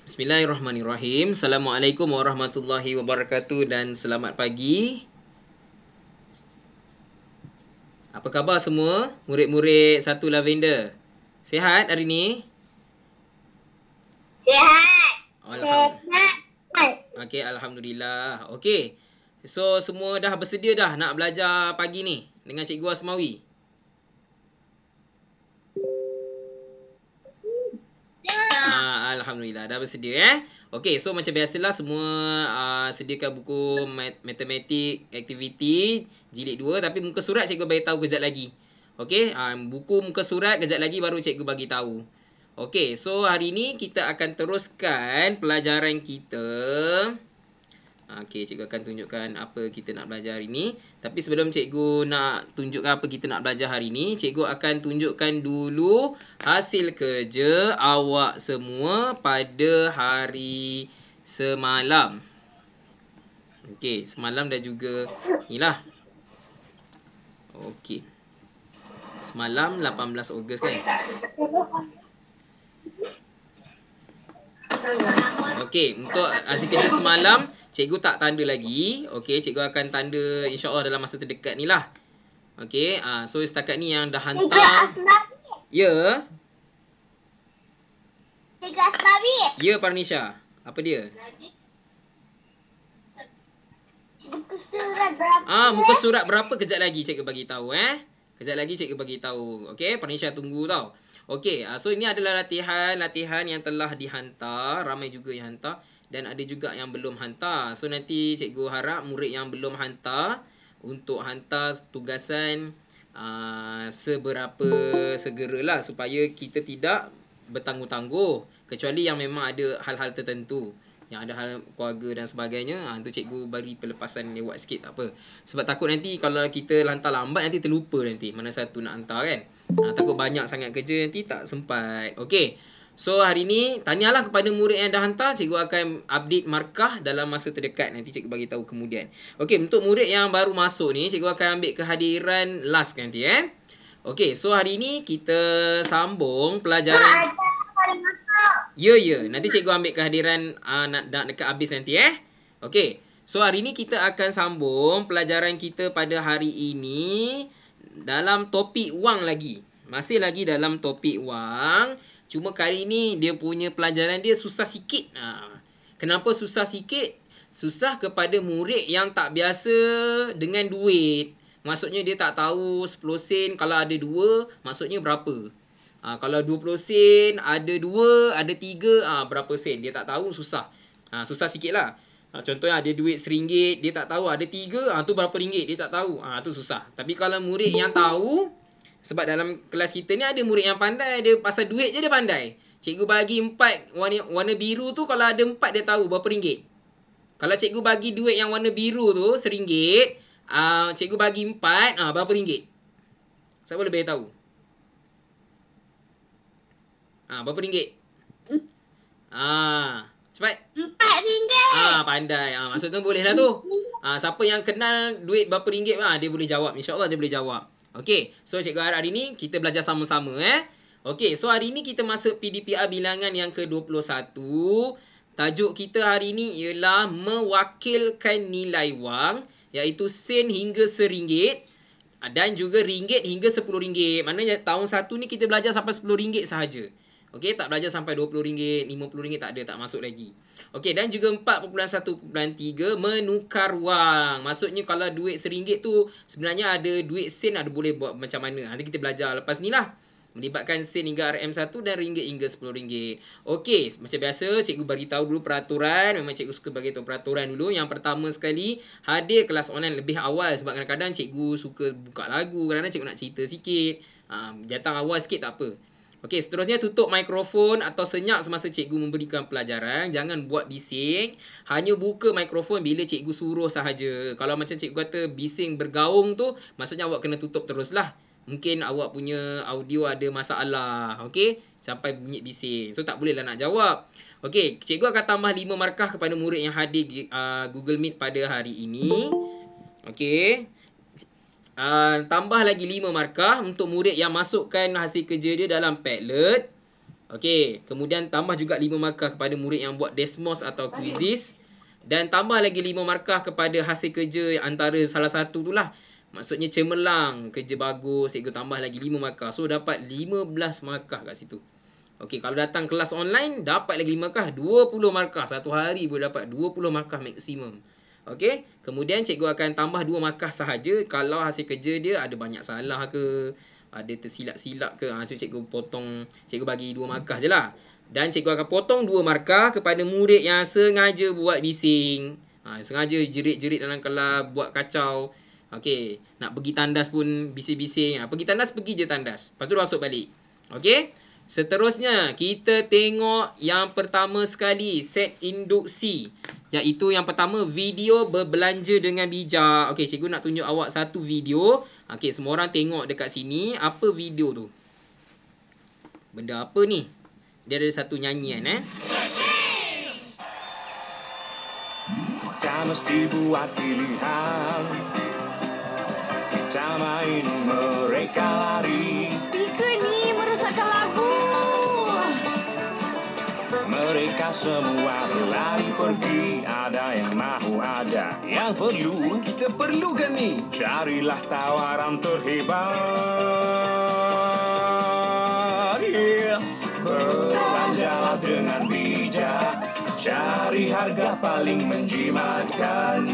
Bismillahirrahmanirrahim. Assalamualaikum warahmatullahi wabarakatuh dan selamat pagi. Apa khabar semua? Murid-murid 1 Lavender. Sihat hari ni? Sihat. Alhamdulillah. Okey, alhamdulillah. Okey. So semua dah bersedia dah nak belajar pagi ni dengan Cikgu Asmawi? Alhamdulillah dah bersedia Okey, so macam biasalah semua sediakan buku matematik aktiviti jilid 2 tapi muka surat cikgu bagi tahu kejap lagi. Okey, buku muka surat kejap lagi baru cikgu bagi tahu. Okey, so hari ni kita akan teruskan pelajaran kita. Okey, cikgu akan tunjukkan apa kita nak belajar hari ni. Tapi sebelum cikgu nak tunjukkan apa kita nak belajar hari ni, cikgu akan tunjukkan dulu hasil kerja awak semua pada hari semalam. Okey, semalam dah juga inilah. Okey. Semalam 18 Ogos kan? Okey, untuk hasil kerja semalam cikgu tak tanda lagi. Okey, cikgu akan tanda insya-Allah dalam masa terdekat ni lah. Okey, so setakat ni yang dah hantar. Ya. Cikgu Asmawi. Ya, Parnisha. Apa dia? Muka surat berapa? Muka surat berapa kejap lagi cikgu bagi tahu Kejap lagi cikgu bagi tahu. Okey, Parnisha tunggu tau. Okey, so ini adalah latihan yang telah dihantar, ramai juga yang hantar dan ada juga yang belum hantar. So nanti cikgu harap murid yang belum hantar untuk hantar tugasan seberapa segeralah supaya kita tidak bertangguh-tangguh kecuali yang memang ada hal-hal tertentu. Yang ada hal keluarga dan sebagainya, tu cikgu bagi pelepasan lewat sikit tak apa. Sebab takut nanti kalau kita hantar lambat nanti terlupa nanti mana satu nak hantar kan. Takut banyak sangat kerja nanti tak sempat. Okey. So hari ni tanyalah kepada murid yang dah hantar, cikgu akan update markah dalam masa terdekat. Nanti cikgu bagi tahu kemudian. Okey, untuk murid yang baru masuk ni, cikgu akan ambil kehadiran last nanti Okey, so hari ni kita sambung pelajaran. Ya. Nanti cikgu ambil kehadiran nak dekat habis nanti Okey. So hari ni kita akan sambung pelajaran kita pada hari ini dalam topik wang lagi. Masih lagi dalam topik wang. Cuma kali ni dia punya pelajaran dia susah sikit. Kenapa susah sikit? Susah kepada murid yang tak biasa dengan duit. Maksudnya dia tak tahu 10 sen kalau ada 2 maksudnya berapa. Kalau 20 sen, ada 2, ada 3, berapa sen? Dia tak tahu, susah. Susah sikit lah. Contohnya ada duit RM1, dia tak tahu. Ada 3, tu berapa ringgit? Dia tak tahu. Tu susah. Tapi kalau murid yang tahu, sebab dalam kelas kita ni ada murid yang pandai. Dia pasal duit je dia pandai. Cikgu bagi 4 warna biru tu, kalau ada 4 dia tahu berapa ringgit. Kalau cikgu bagi duit yang warna biru tu, RM1, cikgu bagi 4, berapa ringgit? Siapa lebih tahu? Berapa ringgit? Cepat. RM4. Pandai. Maksudnya boleh lah tu. Siapa yang kenal duit berapa ringgit, dia boleh jawab. InsyaAllah dia boleh jawab. Okey. So, cikgu harap hari ni kita belajar sama-sama Okey. So, hari ni kita masuk PDPR bilangan yang ke-21. Tajuk kita hari ni ialah mewakilkan nilai wang, iaitu sen hingga RM1 dan juga ringgit hingga RM10. Maknanya tahun 1 ni kita belajar sampai RM10 sahaja. Okey, tak belajar sampai RM20, RM50 tak ada, tak masuk lagi. Okey, dan juga 4.1.3 menukar wang. Maksudnya kalau duit RM1 tu sebenarnya ada duit sen, ada boleh buat macam mana. Nanti kita belajar lepas ni lah. Melibatkan sen hingga RM1 dan ringgit hingga RM10. Okey, macam biasa cikgu bagi tahu dulu peraturan. Memang cikgu suka bagi tahu peraturan dulu. Yang pertama sekali, hadir kelas online lebih awal sebab kadang-kadang cikgu suka buka lagu, kadang-kadang cikgu nak cerita sikit. Datang awal sikit tak apa. Okey, seterusnya tutup mikrofon atau senyap semasa cikgu memberikan pelajaran. Jangan buat bising. Hanya buka mikrofon bila cikgu suruh sahaja. Kalau macam cikgu kata bising bergaung tu, maksudnya awak kena tutup teruslah. Mungkin awak punya audio ada masalah. Okey, sampai bunyi bising. So, tak bolehlah nak jawab. Okey, cikgu akan tambah 5 markah kepada murid yang hadir Google Meet pada hari ini. Okey. Tambah lagi 5 markah untuk murid yang masukkan hasil kerja dia dalam Padlet. Okey, kemudian tambah juga 5 markah kepada murid yang buat Desmos atau quizzes. Dan tambah lagi 5 markah kepada hasil kerja antara salah satu tu lah. Maksudnya cemerlang, kerja bagus, cikgu tambah lagi 5 markah. So, dapat 15 markah kat situ. Okey, kalau datang kelas online, dapat lagi 5 markah, 20 markah. Satu hari boleh dapat 20 markah maksimum. Okey, kemudian cikgu akan tambah 2 markah sahaja kalau hasil kerja dia ada banyak salah ke, ada tersilap-silap ke. So cikgu potong, cikgu bagi 2 markah je lah. Dan cikgu akan potong 2 markah kepada murid yang sengaja buat bising. Sengaja jerit-jerit dalam kelas, buat kacau. Okey, nak pergi tandas pun bising-bising. Pergi tandas, pergi je tandas. Lepas tu masuk balik. Okey. Seterusnya, kita tengok yang pertama sekali, set induksi. Iaitu yang pertama, video berbelanja dengan bijak. Okey, cikgu nak tunjuk awak satu video. Okey, semua orang tengok dekat sini. Apa video tu? Benda apa ni? Dia ada satu nyanyian Kita mesti buat pilihan. Kita main, mereka lari. Speaker ni merosakkan lagu. Mereka semua berlari pergi. Ada yang mahu, ada yang perlu. Kita perlukan ni. Carilah tawaran terhebat. Belanjalah dengan bijak. Cari harga paling menjimatkan.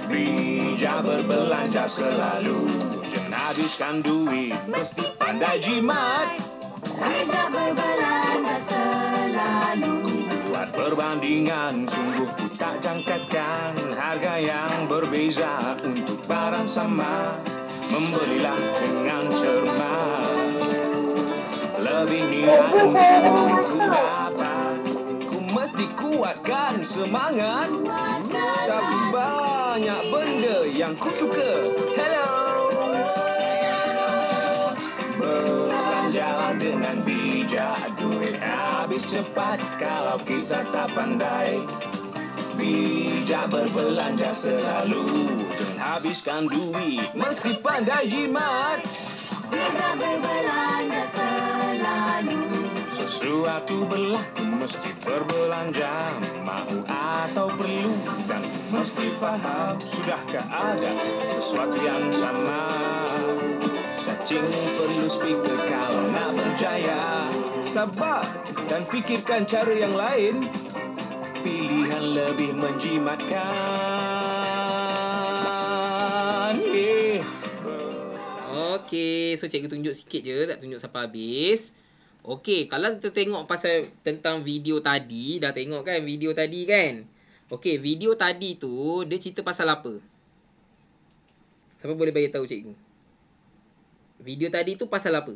Bijak berbelanja selalu. Jangan habiskan duit, mesti pandai jimat. Bijak berbelanja selalu. Buat perbandingan, sungguh ku tak jangkakan harga yang berbeza untuk barang sama. Membelilah dengan cermat. Lebih niat untuk ku dapat. Ku mesti kuatkan semangat. Tapi banyak benda yang ku suka. Hello. Belanjalah dengan bijak. Duit habis cepat kalau kita tak pandai. Bijak berbelanja selalu. Jangan habiskan duit, mesti pandai jimat. Bijak berbelanja selalu. Sesuatu berlaku mesti berbelanja. Mau atau perlu dan mesti faham. Sudahkah ada sesuatu yang sama? Cacing perlu speaker kalau nak berjaya. Sabar dan fikirkan cara yang lain. Pilihan lebih menjimatkan. Okey, so cikgu tunjuk sikit je, tak tunjuk sampai habis. Okey, kalau kita tengok pasal tentang video tadi, dah tengok kan video tadi kan? Okey, video tadi tu dia cerita pasal apa? Siapa boleh bagi tahu cikgu? Video tadi tu pasal apa?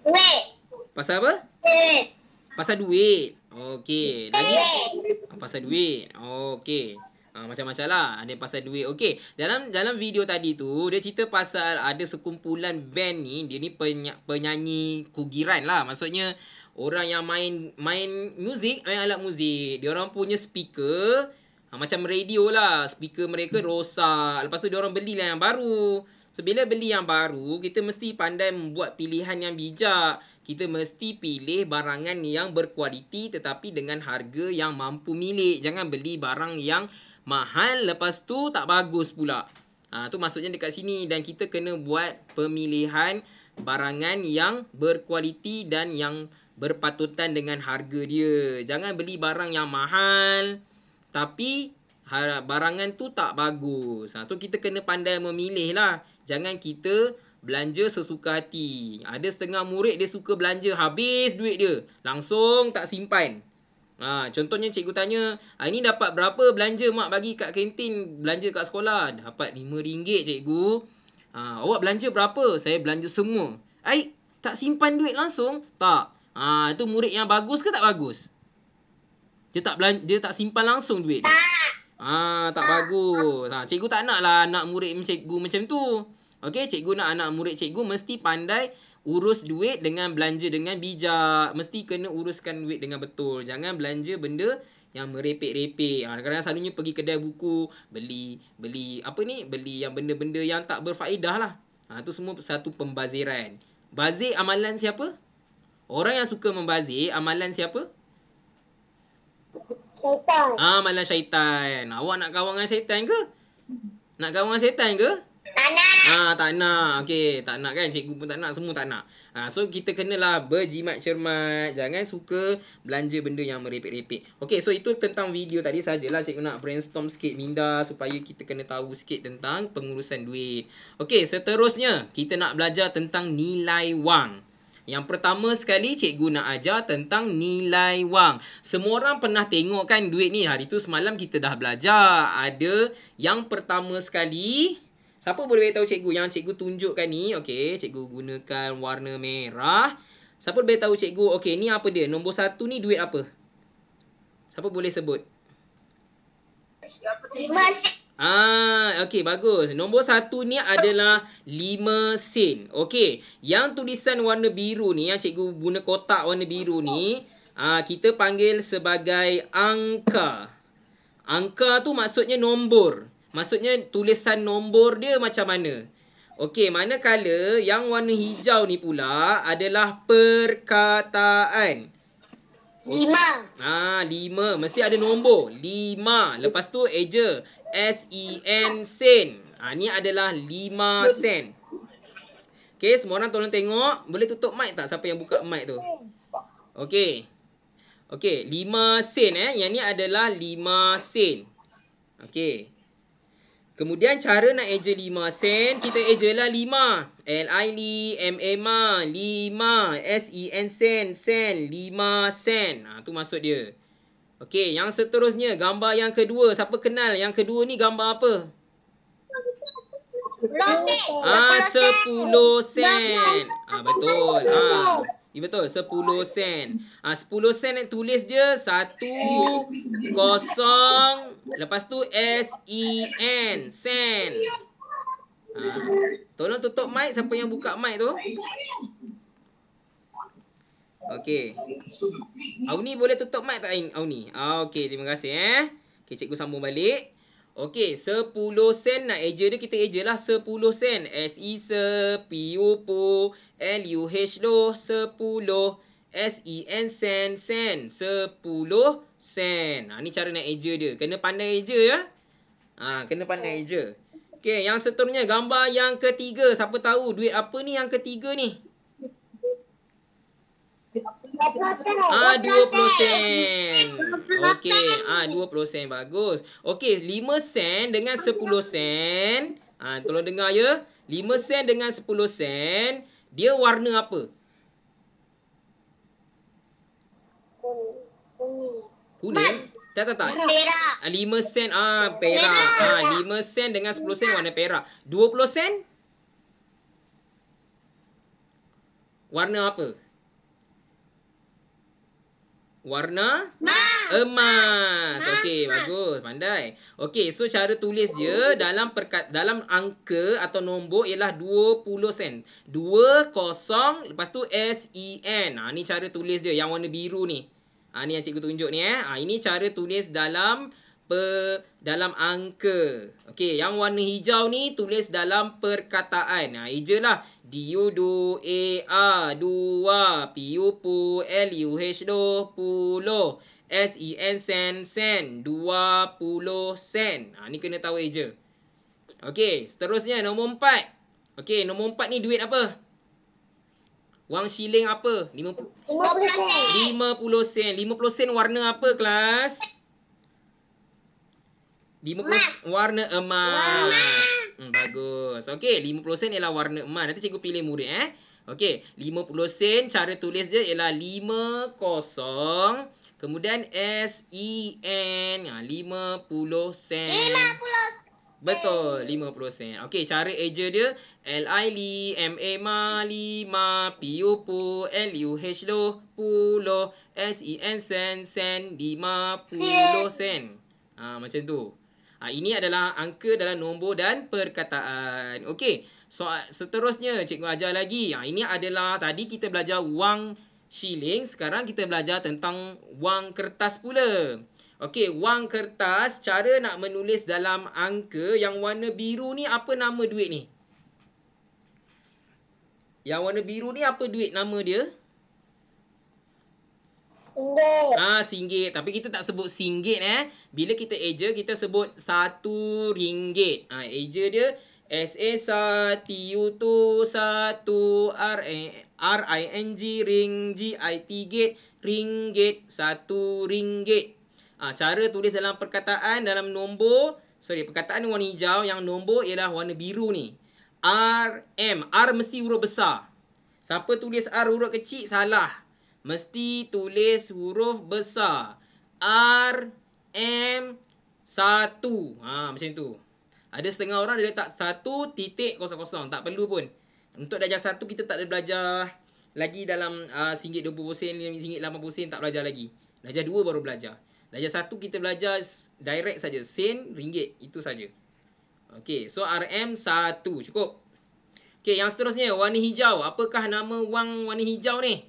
Wait. Pasal apa? Pasal duit. Okey, lagi? Pasal duit. Okey. Macam-macam lah. Ada yang pasal duit. Okey. Dalam video tadi tu, dia cerita pasal ada sekumpulan band ni. Dia ni penyanyi kugiran lah. Maksudnya, orang yang main muzik, main alat muzik. Dia orang punya speaker, macam radio lah. Speaker mereka rosak. Lepas tu, dia orang belilah yang baru. So, bila beli yang baru, kita mesti pandai membuat pilihan yang bijak. Kita mesti pilih barangan yang berkualiti tetapi dengan harga yang mampu milik. Jangan beli barang yang mahal lepas tu tak bagus pula. Tu maksudnya dekat sini. Dan kita kena buat pemilihan barangan yang berkualiti dan yang berpatutan dengan harga dia. Jangan beli barang yang mahal tapi barangan tu tak bagus. Tu kita kena pandai memilih lah. Jangan kita belanja sesuka hati. Ada setengah murid dia suka belanja, habis duit dia. Langsung tak simpan. Contohnya cikgu tanya, ini dapat berapa belanja mak bagi kat kantin, belanja kat sekolah? Dapat RM5 cikgu. Awak belanja berapa? Saya belanja semua. Tak simpan duit langsung? Tak. Itu murid yang bagus ke tak bagus? Dia tak simpan langsung duit dia. Tak bagus. Cikgu tak nak lah anak murid cikgu macam tu. Okey, cikgu nak anak murid cikgu mesti pandai urus duit dengan belanja dengan bijak. Mesti kena uruskan duit dengan betul. Jangan belanja benda yang merepek-repek. Kadang-kadang selalunya pergi kedai buku, beli yang benda-benda yang tak berfaedah lah. Tu semua satu pembaziran. Bazir amalan siapa? Orang yang suka membazir amalan siapa? Syaitan. Amalan syaitan. Awak nak kawan dengan syaitan ke? Nak kawan dengan syaitan ke? Tak nak. Tak nak. Okey, tak nak kan? Cikgu pun tak nak, semua tak nak. So kita kenalah berjimat cermat. Jangan suka belanja benda yang merepek-repek. Okey, so itu tentang video tadi sajalah. Cikgu nak brainstorm sikit minda supaya kita kena tahu sikit tentang pengurusan duit. Okey, seterusnya kita nak belajar tentang nilai wang. Yang pertama sekali cikgu nak ajar tentang nilai wang. Semua orang pernah tengok kan duit ni. Hari tu semalam kita dah belajar. Ada yang pertama sekali. Siapa boleh beritahu cikgu yang cikgu tunjukkan ni? Okey, cikgu gunakan warna merah. Siapa boleh tahu cikgu? Okey, ni apa dia? Nombor 1 ni duit apa? Siapa boleh sebut? 5 sen. Okey, bagus. Nombor 1 ni adalah 5 sen. Okey, yang tulisan warna biru ni, yang cikgu guna kotak warna biru ni, kita panggil sebagai angka. Angka tu maksudnya nombor. Maksudnya tulisan nombor dia macam mana? Okey, manakala yang warna hijau ni pula adalah perkataan. 5. 5. Mesti ada nombor. 5. Lepas tu eja. S-E-N, sen. Ni adalah 5 sen. Okey, semua orang tolong tengok. Boleh tutup mic tak? Siapa yang buka mic tu? Okey. Okey, 5 sen Yang ni adalah 5 sen. Okey. Kemudian cara nak eja 5 sen, kita ejalah 5. L-I-M-A-M-A, 5. S-E-N, sen, sen, 5 sen. Tu maksud dia. Okey, yang seterusnya, gambar yang kedua. Siapa kenal yang kedua ni gambar apa? 10 sen. Betul. Betul, 10 sen. 10 sen tulis dia 1 0 lepas tu S-E-N, sen. Tolong tutup mic siapa yang buka mic tu. Okey. Auni boleh tutup mic tak Auni? Okey, terima kasih Okey, cikgu sambung balik. Okey, 10 sen nak eja dia, kita ejalah 10 sen. S-E se, P-U pu, L-U-H lo, 10. S-E-N sen, sen, 10 sen. Ni cara nak eja dia. Kena pandai eja ya. Kena pandai eja. Okey, yang seterusnya gambar yang ketiga. Siapa tahu duit apa ni yang ketiga ni? 20 sen. 20 sen. Okey, 20 sen bagus. Okey, 5 sen dengan 10 sen. Tolong dengar ya. 5 sen dengan 10 sen, dia warna apa? Kuning. Tak. Perak. 5 sen perak. 5 sen dengan 10 sen warna perak. 20 sen warna apa? Warna emas. Okey, bagus, pandai. Okey, so cara tulis dia dalam angka atau nombor ialah 20 sen. 20 lepas tu S-E-N. Ni cara tulis dia yang warna biru ni. Ni yang cikgu tunjuk ni Ini cara tulis dalam angka. Okey, yang warna hijau ni tulis dalam perkataan. Ejalah D-U-D-A-A, 2, P-U-P, L-U-H, 20, S-E-N, sen, sen, 20 sen. Ni kena tahu eja. Okey, seterusnya nombor 4. Okey, nombor 4 ni duit apa? Wang shilling apa? 50 sen. 50 sen warna apa kelas? 50 warna emas. Bagus. Okey, 50 sen ialah warna emas. Nanti cikgu pilih murid Okey, 50 sen cara tulis dia ialah 50 kemudian S-E-N, 50 sen. Betul, 50 sen. Okey, cara eja dia L-I-M-A-M-A, 5, P-U-P, L-U-H, 10, S-E-N, sen, sen, 50 sen. Macam tu. Ini adalah angka dalam nombor dan perkataan. Okey, soal seterusnya cikgu ajar lagi. Ini adalah tadi kita belajar wang shilling, sekarang kita belajar tentang wang kertas pula. Okey, wang kertas, cara nak menulis dalam angka yang warna biru ni, apa nama duit ni? Yang warna biru ni apa duit nama dia? Ringgit. RM1. Tapi kita tak sebut RM1 Bila kita eja kita sebut RM1. Eja dia S-A-1 R-I-N-G gate ringgit RM1. Cara tulis dalam perkataan dalam nombor perkataan ni warna hijau, yang nombor ialah warna biru ni. RM. R mesti huruf besar. Siapa tulis R huruf kecil salah. Mesti tulis huruf besar. R M 1. Macam tu. Ada setengah orang dia letak 1.00. Tak perlu pun. Untuk darjah 1 kita tak ada belajar lagi dalam RM1.20, RM1.80 tak belajar lagi. Darjah 2 baru belajar. Darjah 1 kita belajar direct saja, sen, ringgit, itu saja. Okey, so RM 1 cukup. Okey, yang seterusnya warna hijau. Apakah nama wang warna hijau ni?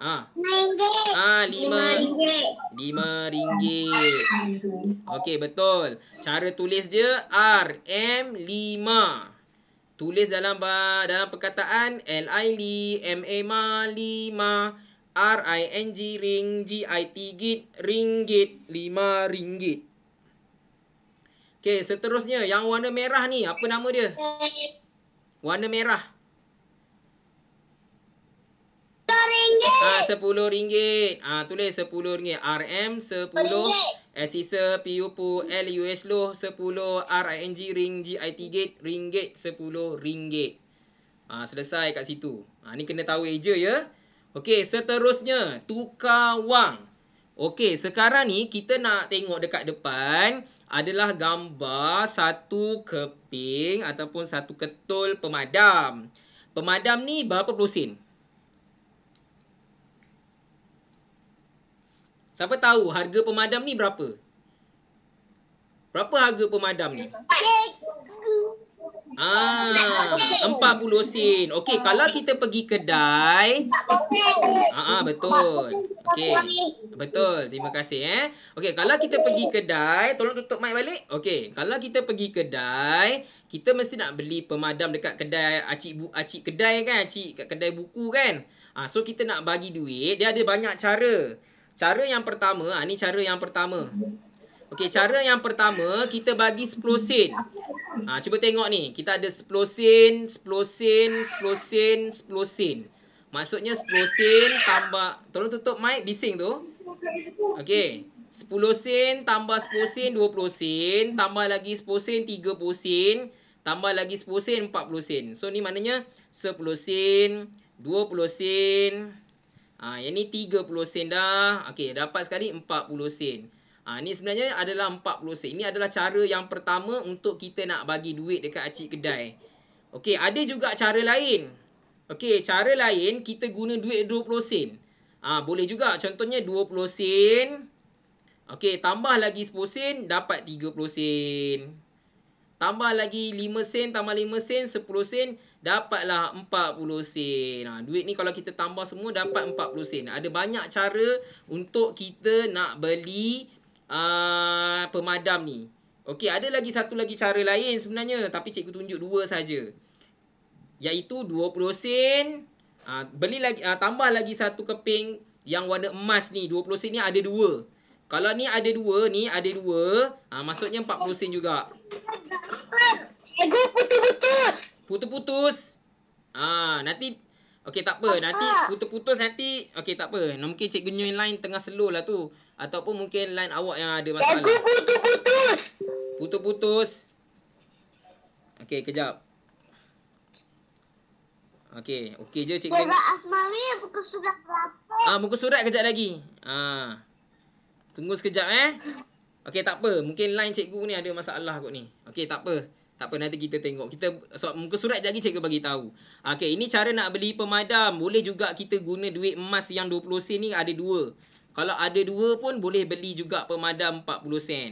RM5. RM5. Okey, betul. Cara tulis dia RM5. Tulis dalam perkataan LI-MA 5 RING ringgit RM5. Okey, seterusnya yang warna merah ni apa nama dia? Warna merah. RM10. Tulis RM10. RM 10. Sisa piupu LUS loh 10 RING gate ringgit RM10. Selesai kat situ. Ni kena tahu eja ya. Okey, seterusnya tukar wang. Okey, sekarang ni kita nak tengok dekat depan adalah gambar satu keping ataupun satu ketul pemadam. Pemadam ni berapa sen? Siapa tahu harga pemadam ni berapa? Berapa harga pemadam ni? 40 sen. Okey, kalau kita pergi kedai. Betul. Okey. Betul. Terima kasih Okey, kalau kita pergi kedai, tolong tutup mic balik. Okey, kalau kita pergi kedai, kita mesti nak beli pemadam dekat kedai acik kedai kan, acik kat kedai buku kan. So kita nak bagi duit, dia ada banyak cara. Cara yang pertama, ni cara yang pertama. Okey, cara yang pertama kita bagi 10 sen. Cuba tengok ni, kita ada 10 sen, 10 sen, 10 sen, 10 sen. Maksudnya 10 sen tambah, tolong tutup mic bising tu. Okey, 10 sen tambah 10 sen 20 sen, tambah lagi 10 sen 30 sen, tambah lagi 10 sen 40 sen. So ni maknanya 10 sen, 20 sen. Yang ni 30 sen dah. Okey, dapat sekali 40 sen. Ni sebenarnya adalah 40 sen. Ini adalah cara yang pertama untuk kita nak bagi duit dekat acik kedai. Okey, ada juga cara lain. Okey, cara lain kita guna duit 20 sen. Boleh juga. Contohnya 20 sen. Okey, tambah lagi 10 sen dapat 30 sen. Tambah lagi 5 sen, tambah 5 sen, 10 sen, dapatlah 40 sen. Duit ni kalau kita tambah semua dapat 40 sen. Ada banyak cara untuk kita nak beli pemadam ni. Okey, ada lagi satu lagi cara lain sebenarnya. Tapi cikgu tunjuk dua saja. Iaitu 20 sen. Beli lagi, tambah lagi satu keping yang warna emas ni. 20 sen ni ada dua. Kalau ni ada dua, ni ada dua. Maksudnya 40 sen juga. Cikgu putus-putus. Putus-putus. Nanti okey tak apa. Nanti putus-putus nanti. Okey tak apa. Mungkin cikgu new line tengah slow lah tu. Ataupun mungkin line awak yang ada masalah. Cikgu putus-putus. Putus-putus. Okey, kejap. Okey, okey je cikgu. Cikgu Asmari buku surat berapa? Muka surat kejap lagi. Tunggu sekejap Okey, tak apa. Mungkin line cikgu ni ada masalah kot ni. Okey, tak apa. Tak apa, nanti kita tengok. Muka surat lagi cikgu bagi tahu. Okey, ini cara nak beli pemadam. Boleh juga kita guna duit emas yang 20 sen ni ada dua. Kalau ada dua pun boleh beli juga pemadam 40 sen.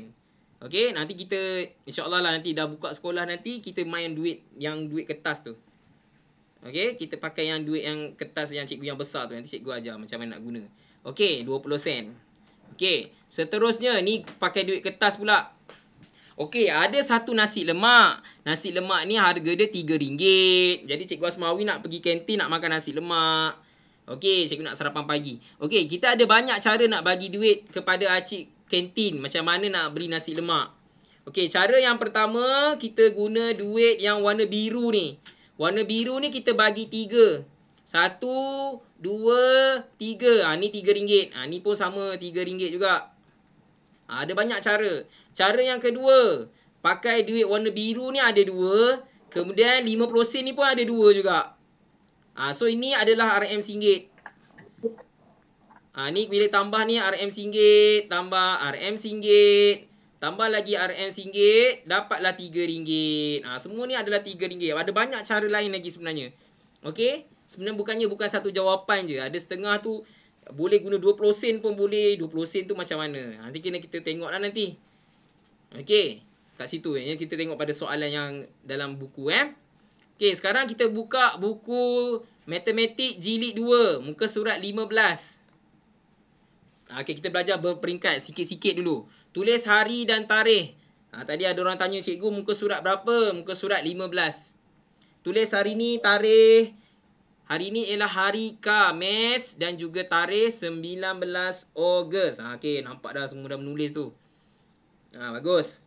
Okey, nanti kita insya-Allah lah nanti dah buka sekolah nanti kita main duit yang duit kertas tu. Okey, kita pakai yang duit yang kertas yang cikgu yang besar tu. Nanti cikgu ajar macam mana nak guna. Okey, 20 sen. Okey, seterusnya ni pakai duit kertas pula. Okey, ada satu nasi lemak. Nasi lemak ni harga dia RM3. Jadi Cikgu Asmawi nak pergi kantin nak makan nasi lemak. Okey, cikgu nak sarapan pagi. Okey, kita ada banyak cara nak bagi duit kepada acik kantin. Macam mana nak beli nasi lemak. Okey, cara yang pertama, kita guna duit yang warna biru ni. Warna biru ni kita bagi 3. 1, 2, 3. Ni RM3. Ni pun sama RM3 juga. Ada banyak cara. Cara yang kedua, pakai duit warna biru ni ada 2. Kemudian 50 sen ni pun ada 2 juga. So ini adalah RM1. Ni bila tambah ni RM1, tambah RM1, tambah lagi RM1, dapatlah RM3. Semua ni adalah RM3. Ada banyak cara lain lagi sebenarnya. Okey? Sebenarnya bukan satu jawapan je. Ada setengah tu boleh guna 20 sen pun boleh. 20 sen tu macam mana. Nanti kena kita tengoklah nanti. Okey. Kat situ. Kita tengok pada soalan yang dalam buku. Okey. Sekarang kita buka buku Matematik Jilid 2. Muka surat 15. Okey. Kita belajar berperingkat sikit-sikit dulu. Tulis hari dan tarikh. Tadi ada orang tanya, cikgu muka surat berapa? Muka surat 15. Tulis hari ni, tarikh. Hari ni ialah hari Khamis dan juga tarikh 19 Ogos. Okey, nampak dah semua dah menulis tu. Bagus.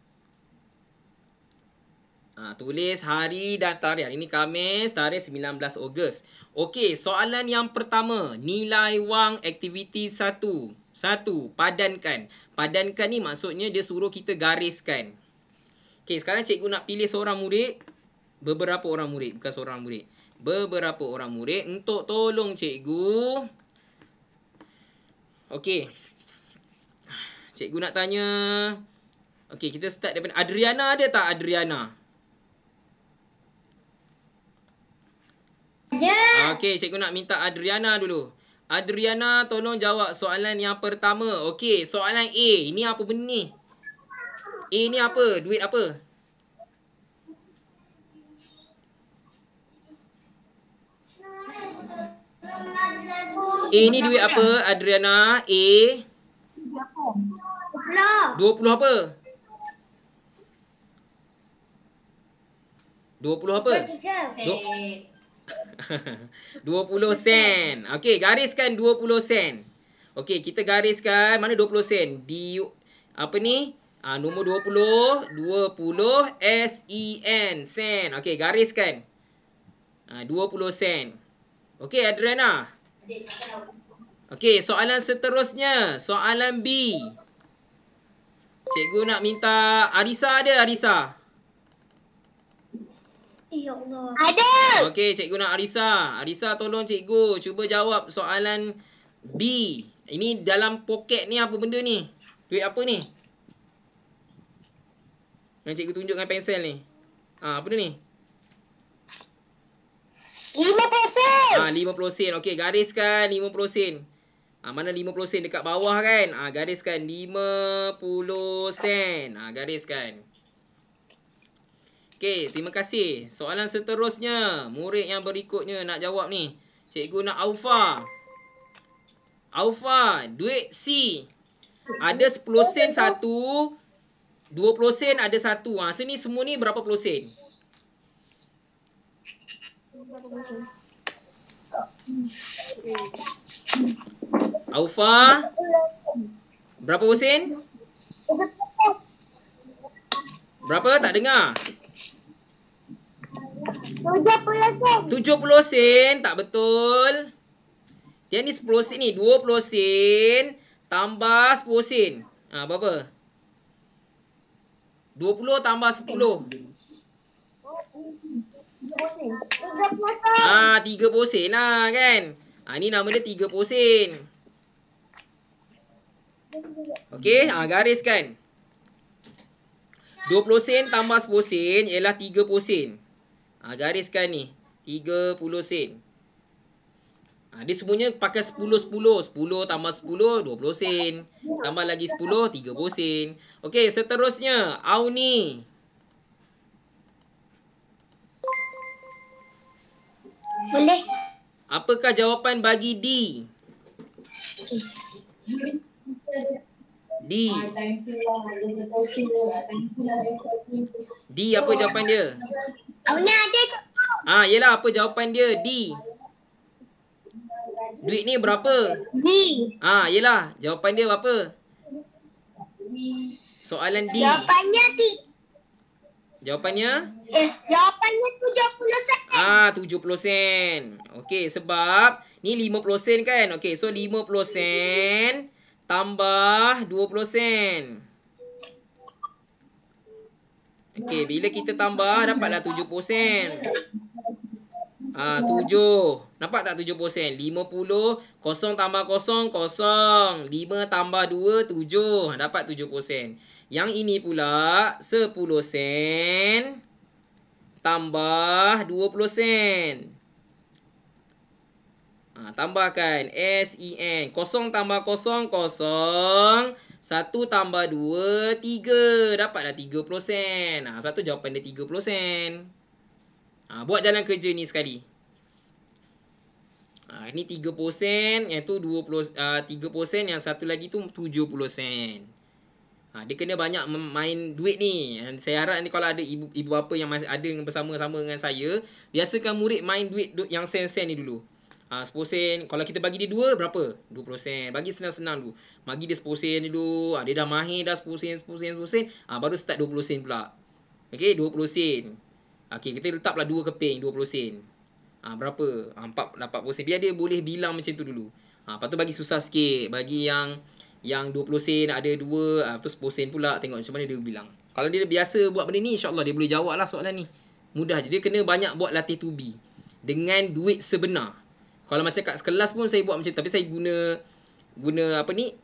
Tulis hari dan tarikh. Hari ni Khamis, tarikh 19 Ogos. Okey, soalan yang pertama. Nilai wang aktiviti 1. 1. Padankan. Padankan ni maksudnya dia suruh kita gariskan. Okey, sekarang cikgu nak pilih seorang murid. Beberapa orang murid, bukan seorang murid. Beberapa orang murid untuk tolong cikgu. Okey. Cikgu nak tanya. Okey, kita start daripada Adriana, ada tak Adriana? Ada. Okey, cikgu nak minta Adriana dulu. Adriana, tolong jawab soalan yang pertama. Okey, soalan A. Ini apa benda ni? A ni apa? Duit apa? A ni duit apa, Adriana? A 20 apa? 20 apa? 20 sen. Okey, gariskan 20 sen. Okey, kita gariskan mana 20 sen? Di apa ni? Nombor 20, 20 SEN, sen. Okey, gariskan. 20 sen. Okey, Adriana. Okey, soalan seterusnya. Soalan B. Cikgu nak minta Arisa, ada Arisa? Ya Allah. Ada. Okey, cikgu nak Arisa. Arisa, tolong cikgu cuba jawab soalan B. Ini dalam poket ni apa benda ni? Duit apa ni? Yang cikgu tunjuk dengan pensel ni. Apa benda ni? 50 sen. 50 sen. Okey, gariskan 50 sen. Mana 50 sen dekat bawah kan? Gariskan 50 sen. Gariskan. Okey, terima kasih. Soalan seterusnya. Murid yang berikutnya nak jawab ni. Cikgu nak Aufa. Aufa, duit C. Ada 10 sen satu. 20 sen ada satu. Sini semua ni berapa puluh sen? Aufa, berapa sen? Berapa? Tak dengar. 70 sen. 70 sen, tak betul. Dia ni 10 sen ni, 20 sen tambah 10 sen. Berapa? 20 tambah 10. 30 sen lah kan. Ni nama dia 30 sen. Okey, gariskan. 20 sen tambah 10 sen ialah 30 sen. Gariskan ni. 30 sen. Dia semuanya pakai 10-10. 10 tambah 10, 20 sen. Tambah lagi 10, 30 sen. Okey, seterusnya. Auni. Boleh. Apakah jawapan bagi D? D. D apa jawapan dia? Awalnya ada cikgu. Yelah apa jawapan dia? D. Duit ni berapa? D. Yelah jawapan dia berapa? Soalan D. Jawapannya Jawapannya? Jawapannya 70 sen. 70 sen. Okey, sebab ni 50 sen kan? Okey, so 50 sen tambah 20 sen. Okey, bila kita tambah dapatlah 70 sen. 7. Nampak tak 70 sen? 50, 0 tambah 0, 0. 5 tambah 2, 7. Dapat 70 sen. Yang ini pula 10 sen tambah 20 sen. Tambahkan SEN. 0 tambah 0, 0. 1 tambah 2, 3. Dapatlah 30 sen. Satu jawapan dia 30 sen. Buat jalan kerja ni sekali. Ini 30 sen. Yang tu 30 sen. Yang satu lagi tu 70 sen. Dia kena banyak main duit ni. Saya harap ni kalau ada ibu bapa yang masih ada bersama-sama dengan saya, biasakan murid main duit yang sen-sen ni dulu. 10 sen. Kalau kita bagi dia 2, berapa? 20 sen. Bagi senang-senang dulu. Bagi dia 10 sen dulu. Dia dah mahir dah 10 sen, 10 sen, 10 sen. Baru start 20 sen pula. Okay, 20 sen. Okay, kita letak pula 2 keping, 20 sen. Berapa? 40 sen. Biar dia boleh bilang macam tu dulu. Lepas tu bagi susah sikit. Bagi yang 20 sen ada 2, tu 10 sen pula. Tengok macam mana dia bilang. Kalau dia biasa buat benda ni, insyaAllah dia boleh jawab lah soalan ni. Mudah je. Dia kena banyak buat latih to be. Dengan duit sebenar. Kalau macam kat kelas pun saya buat macam tu. Tapi saya guna apa ni,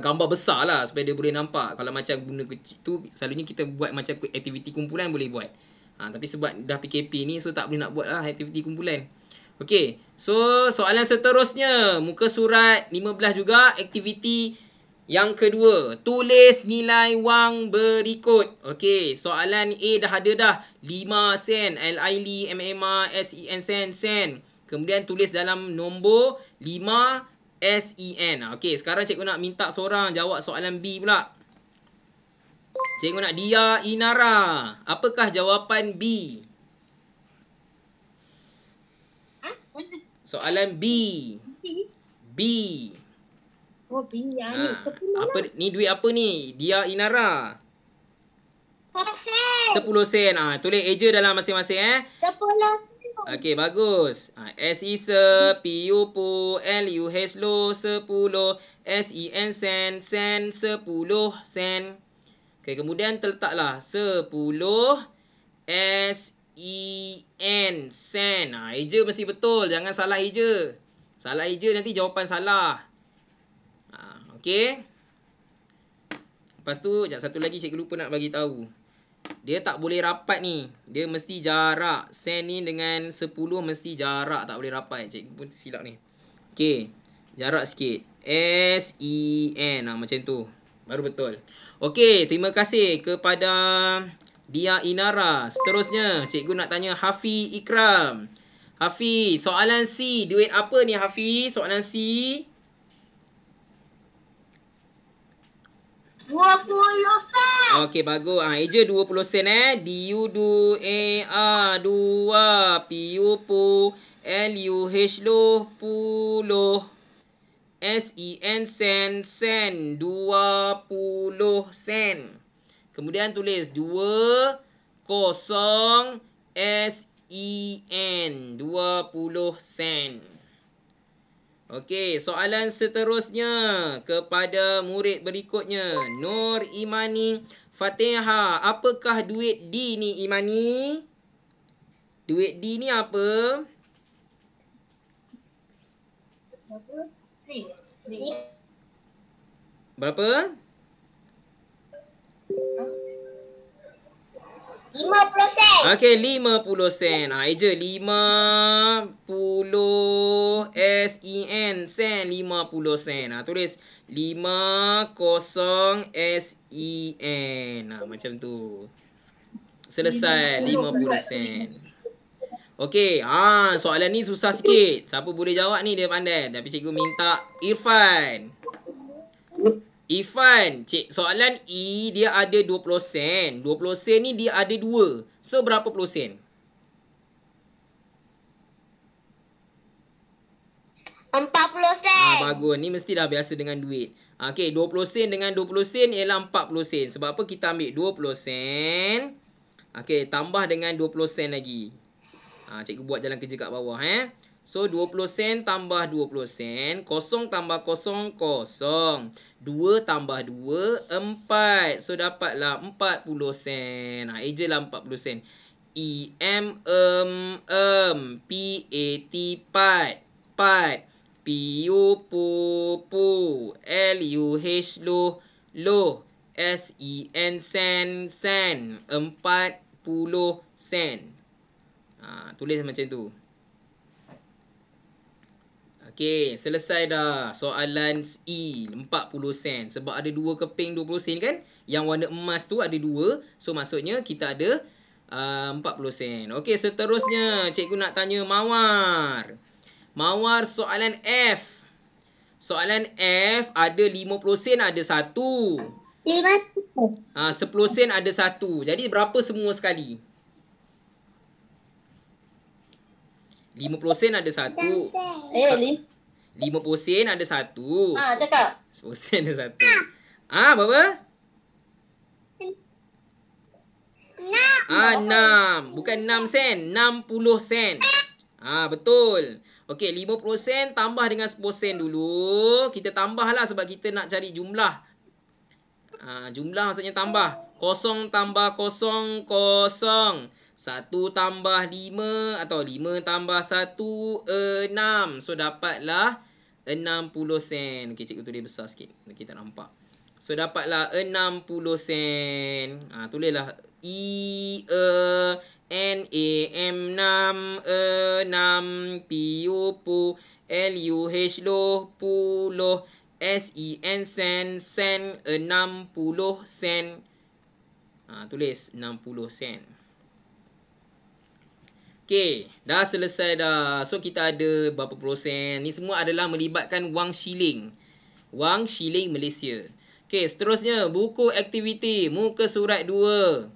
gambar besar lah supaya dia boleh nampak. Kalau macam guna kecil tu, selalunya kita buat macam aktiviti kumpulan boleh buat. Tapi sebab dah PKP ni, so tak boleh nak buat lah aktiviti kumpulan. Okay, so soalan seterusnya. Muka surat 15 juga, aktiviti yang kedua. Tulis nilai wang berikut. Okay, soalan A dah ada dah. 5 sen, LILI, MMR, SEN, sen. Kemudian tulis dalam nombor 5 SEN. Okay, sekarang cikgu nak minta seorang jawab soalan B pula. Cikgu nak Dia Inara. Apakah jawapan B? Soalan B. B. Oh, B. Apa ni, duit apa ni? Dia Inara. 10 sen. 10 sen. Tulis eja dalam masing-masing 10. Okey, bagus. S is se, P U pu, L U H lo 10, S E N sen, sen 10 sen. Okey, kemudian terletaklah 10 S E N sen. Eja mesti betul, jangan salah eja. Salah eja nanti jawapan salah. Okey. Lepas tu, satu lagi cikgu lupa nak bagi tahu. Dia tak boleh rapat ni. Dia mesti jarak. Sen ni dengan 10 mesti jarak. Tak boleh rapat. Cikgu pun silap ni. Okay. Jarak sikit. S-E-N. Macam tu. Baru betul. Okay. Terima kasih kepada Dia Inara. Seterusnya. Cikgu nak tanya Hafiz Ikram. Hafiz. Soalan C. Duit apa ni Hafiz? Soalan C. 20 sen. Okey, bagus. Eja 20 sen D-U-2-A-R 2 P-U-Pu L-U-H lo 10 S-E-N sen sen 20 sen. Kemudian tulis 2 0 S-E-N 20 sen. Okey, soalan seterusnya kepada murid berikutnya. Nur Imani Fatihah. Apakah duit D ni Imani? Duit D ni apa? Berapa? 50 sen. Okey, 50 sen. Eja 50 SEN sen 50 sen. Tulis 50 SEN. Macam tu. Selesai 50 sen. Okey, soalan ni susah sikit. Siapa boleh jawab ni dia pandai. Tapi cikgu minta Irfan. Ifan, soalan E dia ada 20 sen. 20 sen ni dia ada 2. So, berapa puluh sen? 40 sen. Bagus. Ni mesti dah biasa dengan duit. Okey, 20 sen dengan 20 sen ialah 40 sen. Sebab apa kita ambil 20 sen. Okey, tambah dengan 20 sen lagi. Cikgu buat jalan kerja kat bawah. So, 20 sen tambah 20 sen. 0 tambah 0, 0. 2 tambah 2, 4. So, dapatlah 40 sen. Ejalah 40 sen. E-M, P-A-T, pat. Pat. P-U, pu, pu. L-U-H, loh, loh. S-E-N, sen, sen. 40 sen. Tulis macam tu. Okey, selesai dah soalan E, 40 sen. Sebab ada 2 keping 20 sen kan? Yang warna emas tu ada 2. So, maksudnya kita ada 40 sen. Okey, seterusnya cikgu nak tanya Mawar. Mawar, soalan F. Soalan F ada 50 sen ada 1. 10 sen ada 1. Jadi, berapa semua sekali? 50 sen ada 1. 50 sen ada 1. Cakap. 10 sen ada 1. Berapa? 6. Bukan 6 sen. 60 sen. Betul. Okey, 50 sen tambah dengan 10 sen dulu. Kita tambahlah sebab kita nak cari jumlah. Jumlah maksudnya tambah. 0 tambah 0, 0. 1 tambah 5 atau 5 tambah 1, 6. So, dapatlah 60 sen. Okey, cikgu tulis besar sikit. Kita nampak. So, dapatlah 60 sen. Tulislah E-N-A-M 6, 6. P-U-Pu. L-U-H, loh, puluh. S-E-N, sen, sen. 60 sen. Tulis 60 sen. Okey, dah selesai dah. So, kita ada berapa puluh sen. Ni semua adalah melibatkan wang shilling. Wang shilling Malaysia. Okey, seterusnya. Buku aktiviti. Muka surat 2.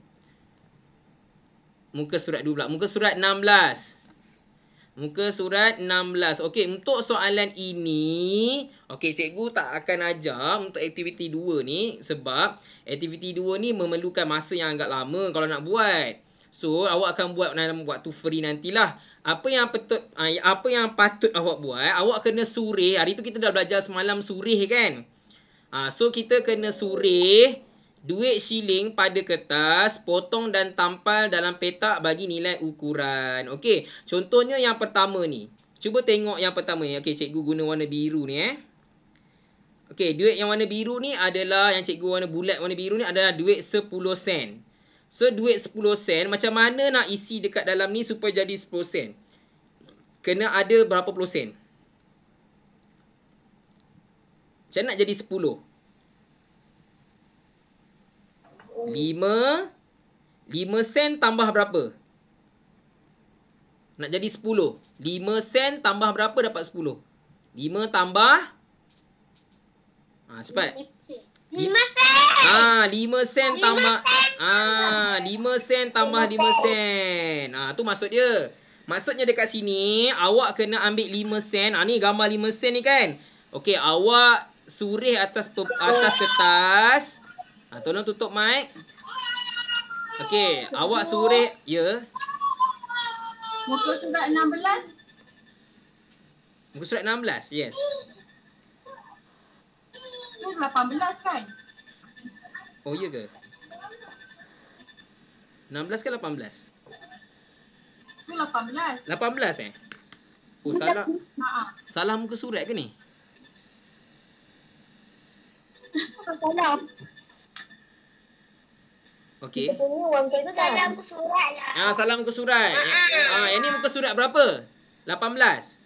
Muka surat 2 pula. Muka surat 16. Muka surat 16. Okey, untuk soalan ini. Okey, cikgu tak akan ajar untuk aktiviti 2 ni. Sebab aktiviti 2 ni memerlukan masa yang agak lama kalau nak buat. So, awak akan buat dalam waktu free nantilah. Apa yang patut awak buat, awak kena surih. Hari tu kita dah belajar semalam surih kan? So, kita kena surih duit shilling pada kertas, potong dan tampal dalam petak bagi nilai ukuran. Okey, contohnya yang pertama ni. Cuba tengok yang pertama ni. Okey, cikgu guna warna biru ni Okey, duit yang warna biru ni adalah, yang cikgu warna bulat warna biru ni adalah duit 10 sen. So, duit 10 sen, macam mana nak isi dekat dalam ni supaya jadi 10 sen? Kena ada berapa puluh sen? Macam nak jadi 10? 5 sen tambah berapa? Nak jadi 10. 5 sen tambah berapa dapat 10? 5 tambah? Cepat. 5 sen. 5 sen tambah 5 sen tambah 5 sen. Tu maksud dia. Maksudnya dekat sini awak kena ambil 5 sen. Ni gambar 5 sen ni kan. Okey, awak surih atas kertas. Tolong tutup mic. Okey, awak surih Muka surat 16. Muka surat 16. Yes. Itu 18 kan? Oh, iya ke? 16 ke 18? Itu 18. 18 Oh, salah. Salah muka surat ke ni? Salah. Okey. Itu salah muka surat lah. Salah muka surat. Yang ni muka surat berapa? 18.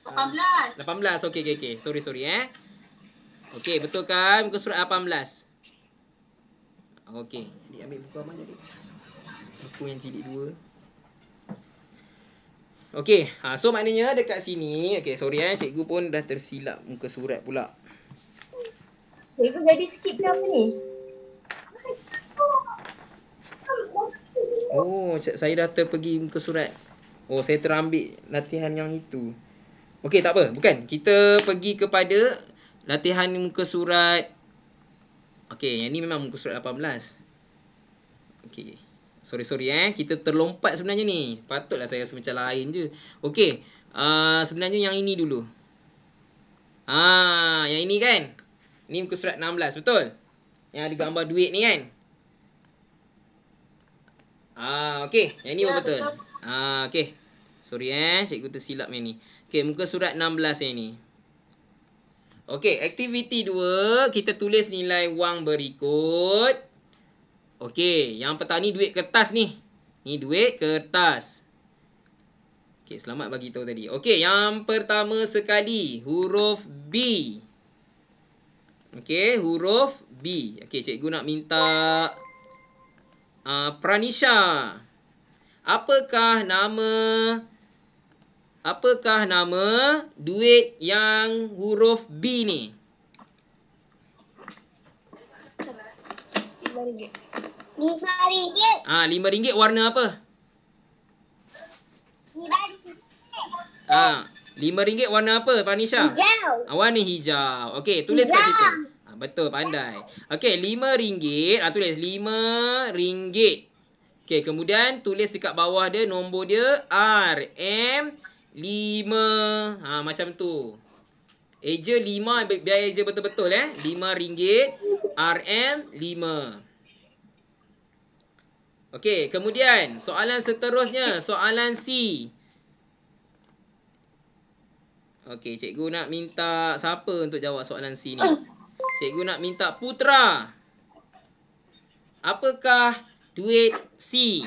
18. 18. Okey. Sorry. Okey, betul kan? Muka surat 18. Okey. Dia ambil buku aman jadi. Buku yang jilid 2. Okey, so maknanya dekat sini, okey sorry cikgu pun dah tersilap muka surat pula. Cikgu jadi skip ke apa ni? Oh, saya dah terpergi muka surat. Oh, saya terambil latihan yang itu. Okey, tak apa. Bukan. Kita pergi kepada latihan muka surat. Okey, yang ni memang muka surat 18. Okey. Sorry kita terlompat sebenarnya ni. Patutlah saya rasa macam lain je. Okey. Sebenarnya yang ini dulu. Yang ini kan? Ni muka surat 16, betul? Yang ada gambar duit ni kan? Okey. Yang ni pun betul. Okey. Sorry cikgu tersilap yang ni. Okey, muka surat 16 yang ni. Okey, aktiviti 2, kita tulis nilai wang berikut. Okey, yang pertama ni duit kertas ni. Ni duit kertas. Okey, selamat bagi tahu tadi. Okey, yang pertama sekali huruf B. Okey, huruf B. Okey, cikgu nak minta Pranisha. Apakah nama duit yang huruf B ni? RM5. RM5 warna apa? RM5 warna apa, Pranisha? Hijau. Warna hijau. Okey, tulis kat situ. Betul, pandai. Okey, RM5. Tulis RM5. Okey, kemudian tulis dekat bawah dia nombor dia RM5. Macam tu. Eja 5 biar eja betul-betul RM5 RM5. Okey, kemudian soalan seterusnya, soalan C. Okey, cikgu nak minta siapa untuk jawab soalan C ni? Cikgu nak minta Putra. Apakah duit C?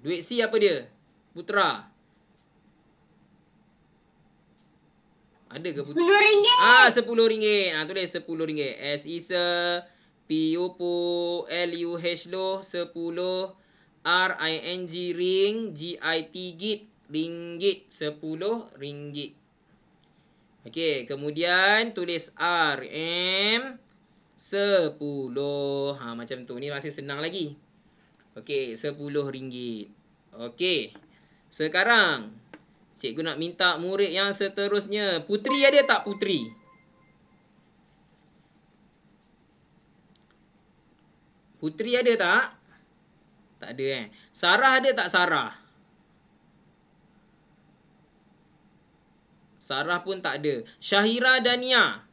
Duit C apa dia? Putra. Ada ke Putra? RM10. Tulis RM10. S is a P U P L U H lo 10. R I N G ring, G I T git, ringgit, RM10. Okey, kemudian tulis RM 10. Macam tu. Ni masih senang lagi. Okey, RM10. Okey. Sekarang cikgu nak minta murid yang seterusnya. Putri ada tak, Putri? Putri ada tak? Tak ada Sarah ada tak, Sarah? Sarah pun tak ada. Syahira dan Nia?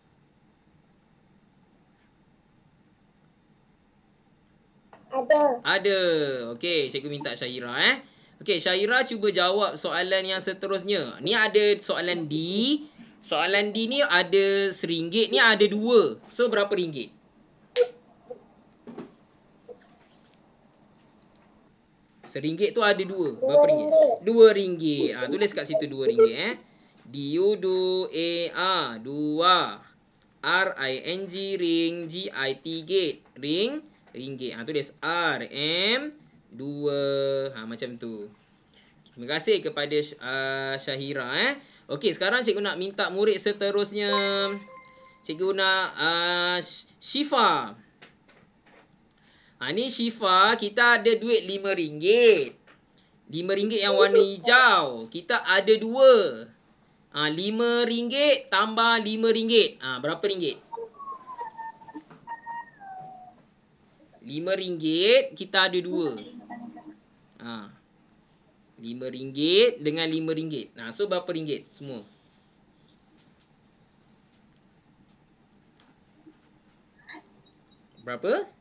Ada. Okey, cikgu minta Syahira Okey, Syahira cuba jawab soalan yang seterusnya. Ni ada soalan D. Soalan D ni ada RM1, ni ada 2. So berapa ringgit? RM1 tu ada 2. Berapa ringgit? RM2. Tulis kat situ RM2 D-U-2-A-A 2 R-I-N-G ring G-I-T gate ring ringgit. Tulis RM2. Macam tu. Terima kasih kepada Syahira Okey, sekarang cikgu nak minta murid seterusnya. Cikgu nak Syifa. Ni Syifa, kita ada duit RM5. RM5 yang warna hijau. Kita ada 2. RM5 tambah RM5. Berapa ringgit? RM5 kita ada 2. RM5 dengan RM5. So berapa ringgit semua? Berapa?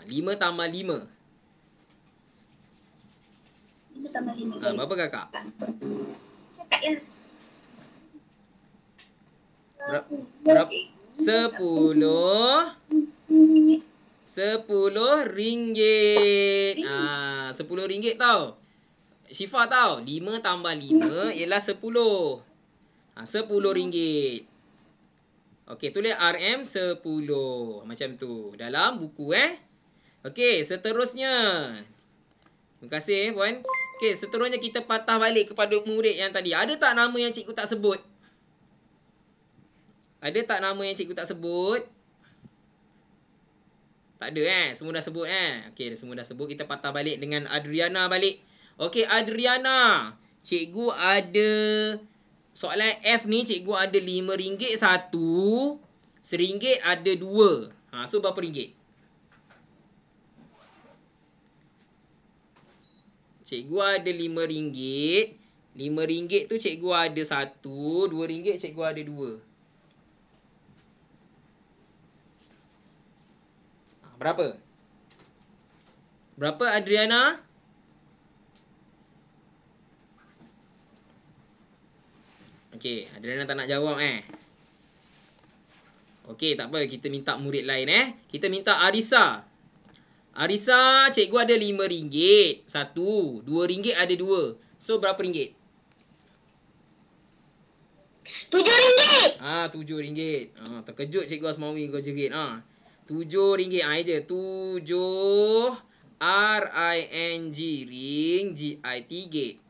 5 tambah 5. 5 tambah 5. Berapa kakak? Cakap ya. Berapa? 10 ringgit. RM10 tau. Syifa tau. 5 tambah 5 ialah 10. RM10. Okey, tulis RM10. Macam tu. Dalam buku Okey, seterusnya. Terima kasih puan. Okey, seterusnya kita patah balik kepada murid yang tadi. Ada tak nama yang cikgu tak sebut? Ada tak nama yang cikgu tak sebut? Tak ada semua dah sebut Okey, semua dah sebut. Kita patah balik dengan Adriana balik. Okey, Adriana. Cikgu ada soalan F ni, cikgu ada RM5 satu, RM1 ada 2. So berapa ringgit? Cikgu ada RM5. RM5 tu cikgu ada 1, RM2 cikgu ada 2. Berapa? Berapa Adriana? Okey, Adriana tak nak jawab Okey, tak apa, kita minta murid lain Kita minta Arisa. Arisa, cikgu ada RM5 satu, RM2 ada 2. So berapa ringgit? RM7. RM7. Terkejut cikgu Asmawi kau jerit RM7 je. 7 RING ring GI3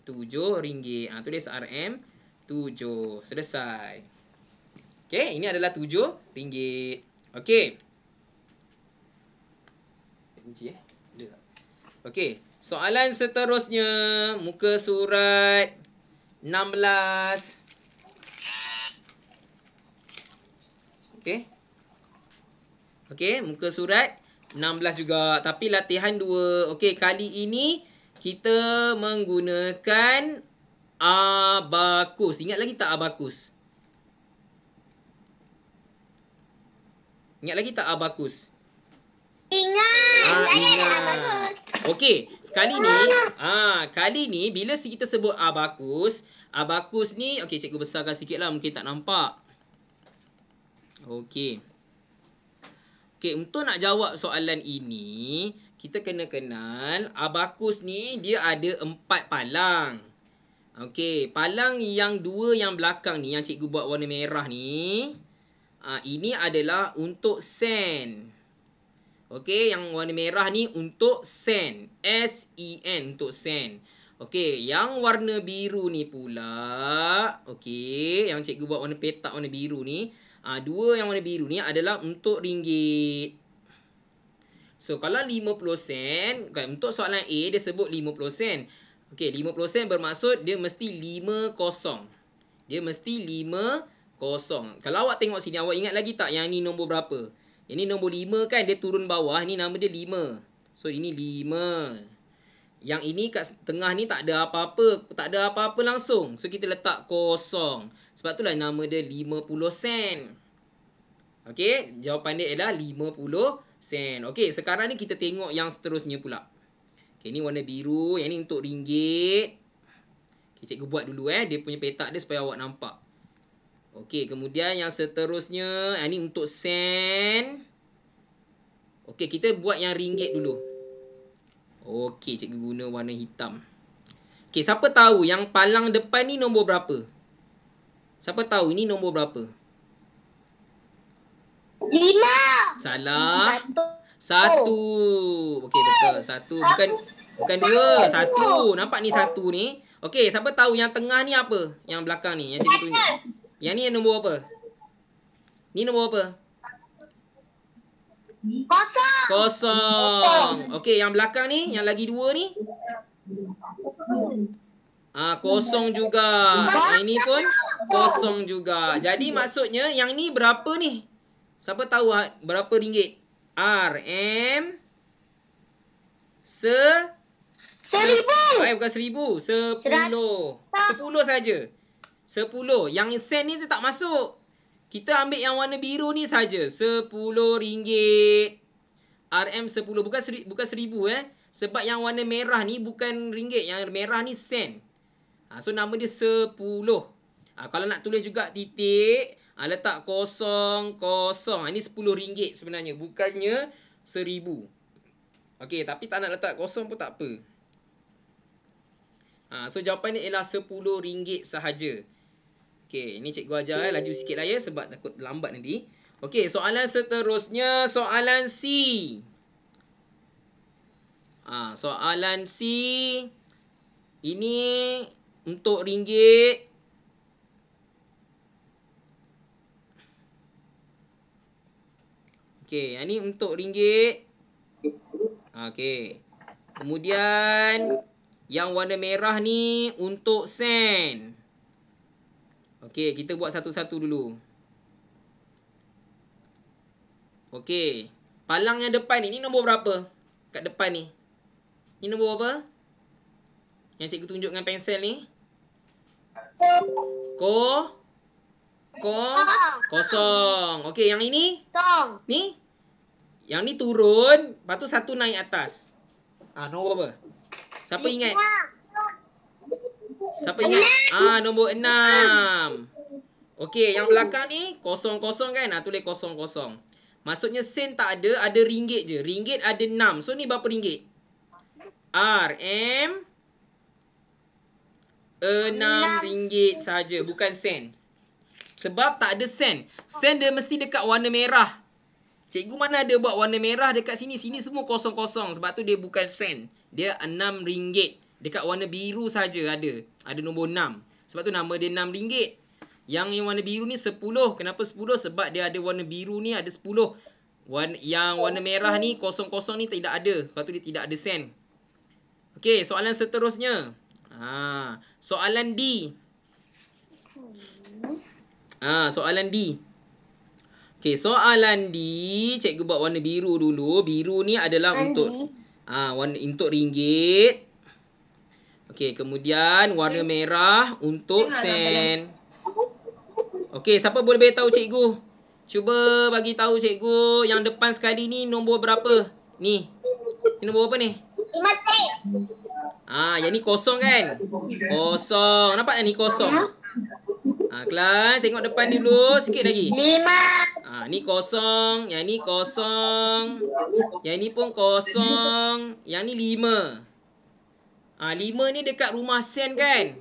RM7. Tulis RM7. Selesai. Okey, ini adalah RM7. Okey. Okey, soalan seterusnya muka surat 16. Okey, muka surat 16 juga. Tapi latihan 2. Okey, kali ini kita menggunakan abakus. Ingat lagi tak abakus? Ingat lagi tak abakus? Ingat. Okey, kali ni bila kita sebut abakus ni, okey cikgu besarkan sikitlah, mungkin tak nampak. Okey. Okey, untuk nak jawab soalan ini, kita kena kenal abakus ni dia ada 4 palang. Okey, palang yang 2 yang belakang ni yang cikgu buat warna merah ni, ini adalah untuk sen. Okey, yang warna merah ni untuk sen. S-E-N untuk sen. Okey, yang warna biru ni pula, okey, yang cikgu buat warna petak warna biru ni, 2 yang warna biru ni adalah untuk ringgit. So, kalau 50 sen, untuk soalan A, dia sebut 50 sen. Okey, 50 sen bermaksud dia mesti 50. Dia mesti 50. Kalau awak tengok sini, awak ingat lagi tak yang ni nombor berapa? Ini nombor 5 kan, dia turun bawah, ni nama dia 5. So, ini 5. Yang ini kat tengah ni tak ada apa-apa. Tak ada apa-apa langsung. So, kita letak kosong. Sebab itulah nama dia 50 sen. Okey, jawapan dia ialah 50 sen. Okey, sekarang ni kita tengok yang seterusnya pula. Okey, ni warna biru. Yang ni untuk ringgit. Okey, cikgu buat dulu dia punya petak dia supaya awak nampak. Okey, kemudian yang seterusnya, ni untuk sen. Okey, kita buat yang ringgit dulu. Okey, cikgu guna warna hitam. Okey, siapa tahu yang palang depan ni nombor berapa? Siapa tahu ini nombor berapa? 5. Salah. 1. Okey, betul. 1. Bukan 2. 1. Nampak ni 1 ni. Okey, siapa tahu yang tengah ni apa? Yang belakang ni, yang cikgu tunjuk. Yang ni nombor apa? Ni nombor apa? 0. Okey, yang belakang ni, yang lagi 2 ni? 0 juga. Yang ini pun 0 juga. Jadi maksudnya yang ni berapa ni? Siapa tahu berapa ringgit? RM 1,000. Bukan 1,000. 10. 10 saja. 10. Yang sen ni tak masuk. Kita ambil yang warna biru ni saja. RM10. RM10. Bukan 1,000 Sebab yang warna merah ni bukan ringgit. Yang merah ni sen. So nama dia 10. Kalau nak tulis juga titik, letak 0,0. Ini RM10 sebenarnya. Bukannya 1,000. Okey, tapi tak nak letak 0 pun tak apa. So jawapan ni ialah RM10 sahaja. Okey, ni cikgu ajar laju sikit lah ya sebab takut lambat nanti. Okey, soalan seterusnya soalan C. Soalan C ini untuk ringgit. Okey, yang ni untuk ringgit. Okey. Kemudian yang warna merah ni untuk sen. Okey, kita buat satu-satu dulu. Okey. Palang yang depan ni nombor berapa? Kat depan ni. Ni nombor apa? Yang cikgu tunjuk dengan pensel ni. Kosong. Okey, yang ini? Tong. Ni? Yang ni turun, lepas tu satu naik atas. Nombor apa? Siapa ingat? Siapa ingat? Nombor 6. Okey, yang belakang ni kosong-kosong kan? Tulis kosong-kosong. Maksudnya sen tak ada ringgit je. Ringgit ada 6. So ni berapa ringgit? RM 6 ringgit saja, bukan sen. Sebab tak ada sen. Sen dia mesti dekat warna merah. Cikgu mana ada buat warna merah dekat sini. Sini semua kosong-kosong. Sebab tu dia bukan sen. Dia 6 ringgit. Dekat warna biru saja ada. Ada nombor 6. Sebab tu nama dia 6 ringgit. Yang warna biru ni 10. Kenapa 10? Sebab dia ada warna biru ni ada 10. Yang warna merah ni kosong-kosong ni tidak ada. Sebab tu dia tidak ada sen. Okey, soalan seterusnya. Soalan D. Soalan D. Okey, soalan D, cikgu buat warna biru dulu. Biru ni adalah untuk warna untuk ringgit. Okey, kemudian warna merah untuk sen. Okey, siapa boleh beritahu cikgu? Cuba bagi tahu cikgu yang depan sekali ni nombor berapa? Ni. Ni nombor apa ni? 5 sen. Yang ni kosong kan? Kosong. Nampak tak ni kosong? Kelas, tengok depan dulu. Sikit lagi. 5. Ni kosong. Yang ni kosong. Yang ni pun kosong. Yang ni 5. 5 ni dekat rumah sen kan?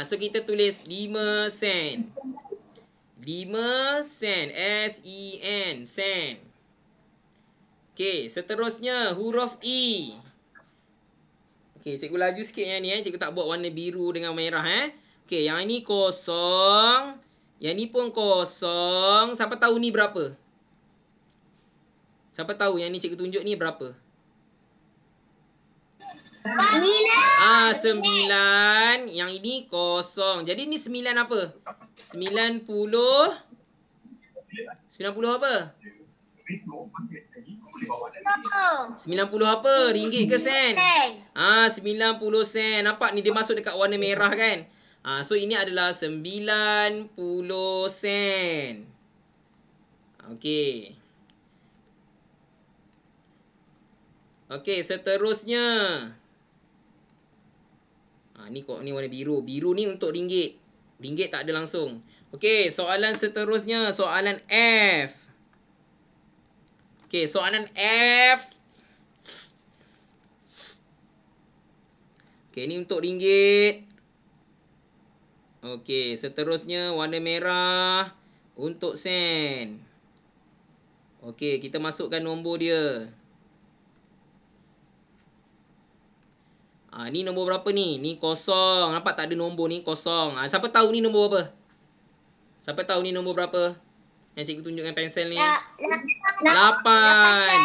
So kita tulis 5 sen. 5 sen. S-E-N. Sen. Okey, seterusnya huruf E. Okey, cikgu laju sikit yang ni. Cikgu tak buat warna biru dengan merah. Okey, yang ni kosong. Yang ni pun kosong. Siapa tahu ni berapa? Siapa tahu yang ni cikgu tunjuk ni berapa? 9. 9. Yang ini kosong. Jadi ni 9 apa? 90. 90 apa? 90 apa? Ringgit ke sen? 90 sen. Nampak ni dia masuk dekat warna merah kan? So ini adalah 90 sen. Okey. Okey, seterusnya. Ni warna biru. Biru ni untuk ringgit. Ringgit tak ada langsung. Okey, soalan seterusnya. Soalan F. Okey, soalan F. Okey, ni untuk ringgit. Okey, seterusnya warna merah untuk sen. Okey, kita masukkan nombor dia. Ni nombor berapa ni? Ni kosong. Nampak tak ada nombor ni? Kosong. Siapa tahu ni nombor apa? Siapa tahu ni nombor berapa? Yang cikgu tunjukkan pensel ni. 8.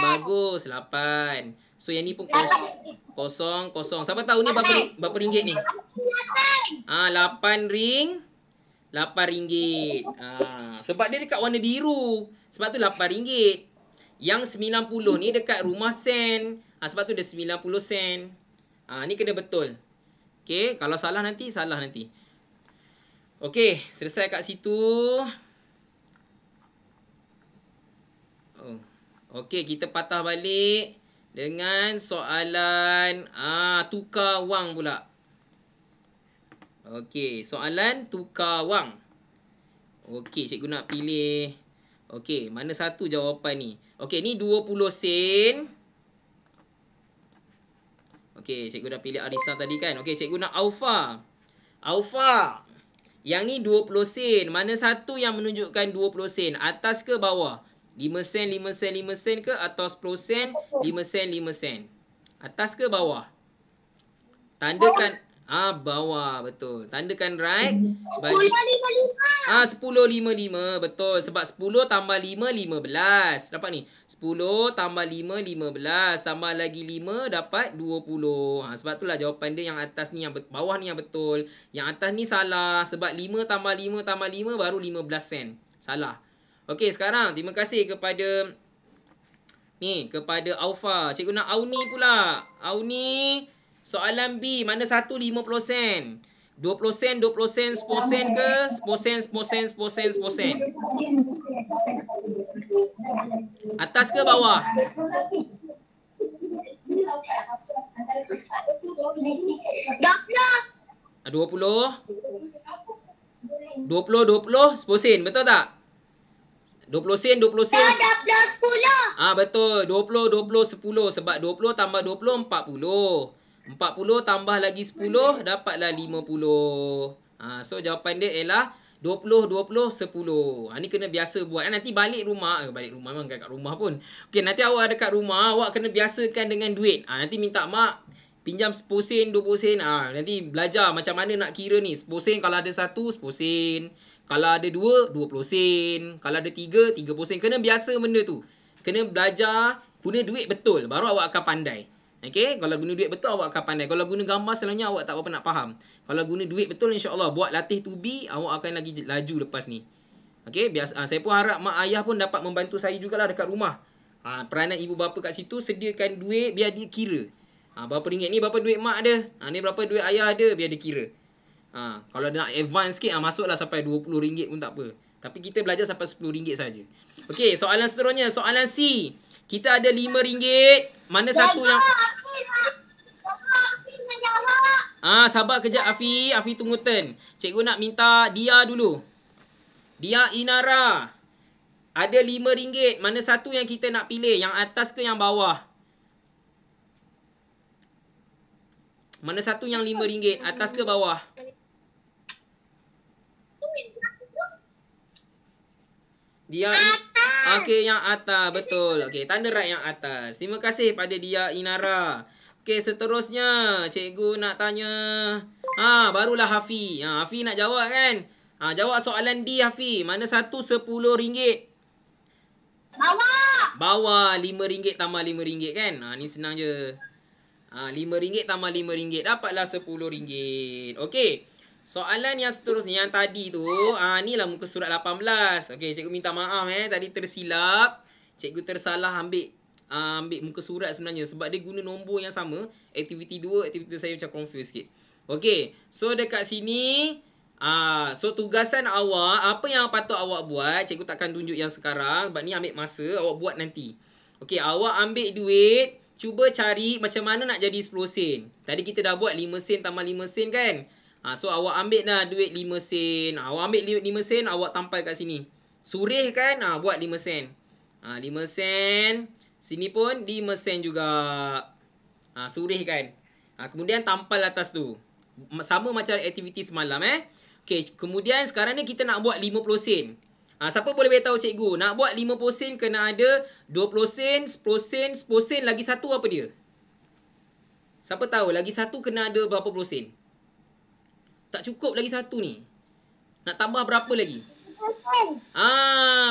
Bagus. 8. So yang ni pun kosong. Siapa tahu ni berapa ringgit ni? 8 ringgit. Sebab dia dekat warna biru. Sebab tu 8 ringgit. Yang 90 ni dekat rumah sen. Sebab tu dia 90 sen. Ni kena betul. Okey, kalau salah nanti. Okey, selesai kat situ. Okey, kita patah balik dengan soalan tukar wang pula. Okey, soalan tukar wang. Okey, cikgu nak pilih. Okey, mana satu jawapan ni? Okey, ni 20 sen. Okey, cikgu dah pilih Arisa tadi kan? Okey, cikgu nak Aufa. Aufa. Yang ni 20 sen. Mana satu yang menunjukkan 20 sen? Atas ke bawah? 5 sen, 5 sen, 5 sen ke? Atau 10 sen, 5 sen, 5 sen? Atas ke bawah? Tandakan bawah, betul. Tandakan right. Bagi 10 5 betul. Sebab 10 tambah 5 15. Dapat ni. 10 tambah 5 15 tambah lagi 5 dapat 20. Sebab itulah jawapan dia yang atas ni yang bawah ni yang betul. Yang atas ni salah sebab 5 tambah 5 tambah 5 baru 15 sen. Salah. Okey, sekarang terima kasih kepada kepada Aufa. Cikgu nak Auni pula. Auni, soalan B, mana satu 50 sen? 20 sen, 20 sen, 10 sen ke? 10 sen, 10 sen, 10 sen, 10 sen. Atas ke bawah? Doktor. 20. 20, 20, 10 sen. Betul tak? 20 sen, 20 sen. 10. Betul. 20, 20, 10. Sebab 20 tambah 20, 40. 40 tambah lagi 10, dapatlah 50. So, jawapan dia ialah 20, 20, 10. Ni kena biasa buat. Nanti balik rumah. Balik rumah memang kat rumah pun. Okey, nanti awak ada kat rumah, awak kena biasakan dengan duit. Nanti minta mak pinjam 10 sen, 20 sen. Nanti belajar macam mana nak kira ni. 10 sen kalau ada 1, 10 sen. Kalau ada 2, 20 sen. Kalau ada 3, 30 sen. Kena biasa benda tu. Kena belajar guna duit betul. Baru awak akan pandai. Okay? Kalau guna duit betul, awak akan pandai. Kalau guna gambar, selalunya awak tak apa nak faham. Kalau guna duit betul, insyaAllah. Buat latih to be, awak akan lagi laju lepas ni. Okay? Biasa. Saya pun harap mak ayah pun dapat membantu saya jugalah dekat rumah. Peranan ibu bapa kat situ, sediakan duit biar dia kira. Berapa ringgit ni, berapa duit mak ada. Ni berapa duit ayah ada, biar dia kira. Kalau nak advance sikit, masuklah sampai RM20 pun tak apa. Tapi kita belajar sampai RM10 saja. Okey, soalan seterusnya. Soalan C. Kita ada RM5. Mana satu yang... sabar kejap Afi. Afi tunggu turn. Cikgu nak minta Dia dulu. Dia Inara. Ada RM5. Mana satu yang kita nak pilih? Yang atas ke yang bawah? Mana satu yang RM5? Atas ke bawah? Dia okey, yang atas. Betul. Okey, tanda right yang atas. Terima kasih pada Dia Inara. Okey, seterusnya cikgu nak tanya. Barulah Hafi. Hafi nak jawab kan? Jawab soalan D Hafi. Mana satu RM10? Bawah. RM5 tambah RM5 kan? Ni senang je. RM5 tambah RM5. Dapatlah RM10. Okey. Soalan yang seterusnya, yang tadi tu, ni lah muka surat 18. Okey, cikgu minta maaf tadi tersilap. Cikgu tersalah ambil muka surat sebenarnya sebab dia guna nombor yang sama. Aktiviti 2, aktiviti saya macam confuse sikit. Okey, so dekat sini, so tugasan awak, apa yang patut awak buat, cikgu takkan tunjuk yang sekarang sebab ni ambil masa, awak buat nanti. Okey, awak ambil duit, cuba cari macam mana nak jadi 10 sen. Tadi kita dah buat 5 sen tambah 5 sen kan? So, awak ambil dah duit 5 sen. Awak ambil duit 5 sen, awak tampal kat sini. Surih kan? Buat 5 sen. 5 sen. Sini pun 5 sen juga. Surih kan? Kemudian tampal atas tu. Sama macam aktiviti semalam Okay, kemudian sekarang ni kita nak buat 50 sen. Siapa boleh beritahu cikgu? Nak buat 50 sen kena ada 20 sen, 10 sen, 10 sen. Lagi satu apa dia? Siapa tahu? Lagi satu kena ada berapa puluh sen? Tak cukup lagi satu ni. Nak tambah berapa lagi?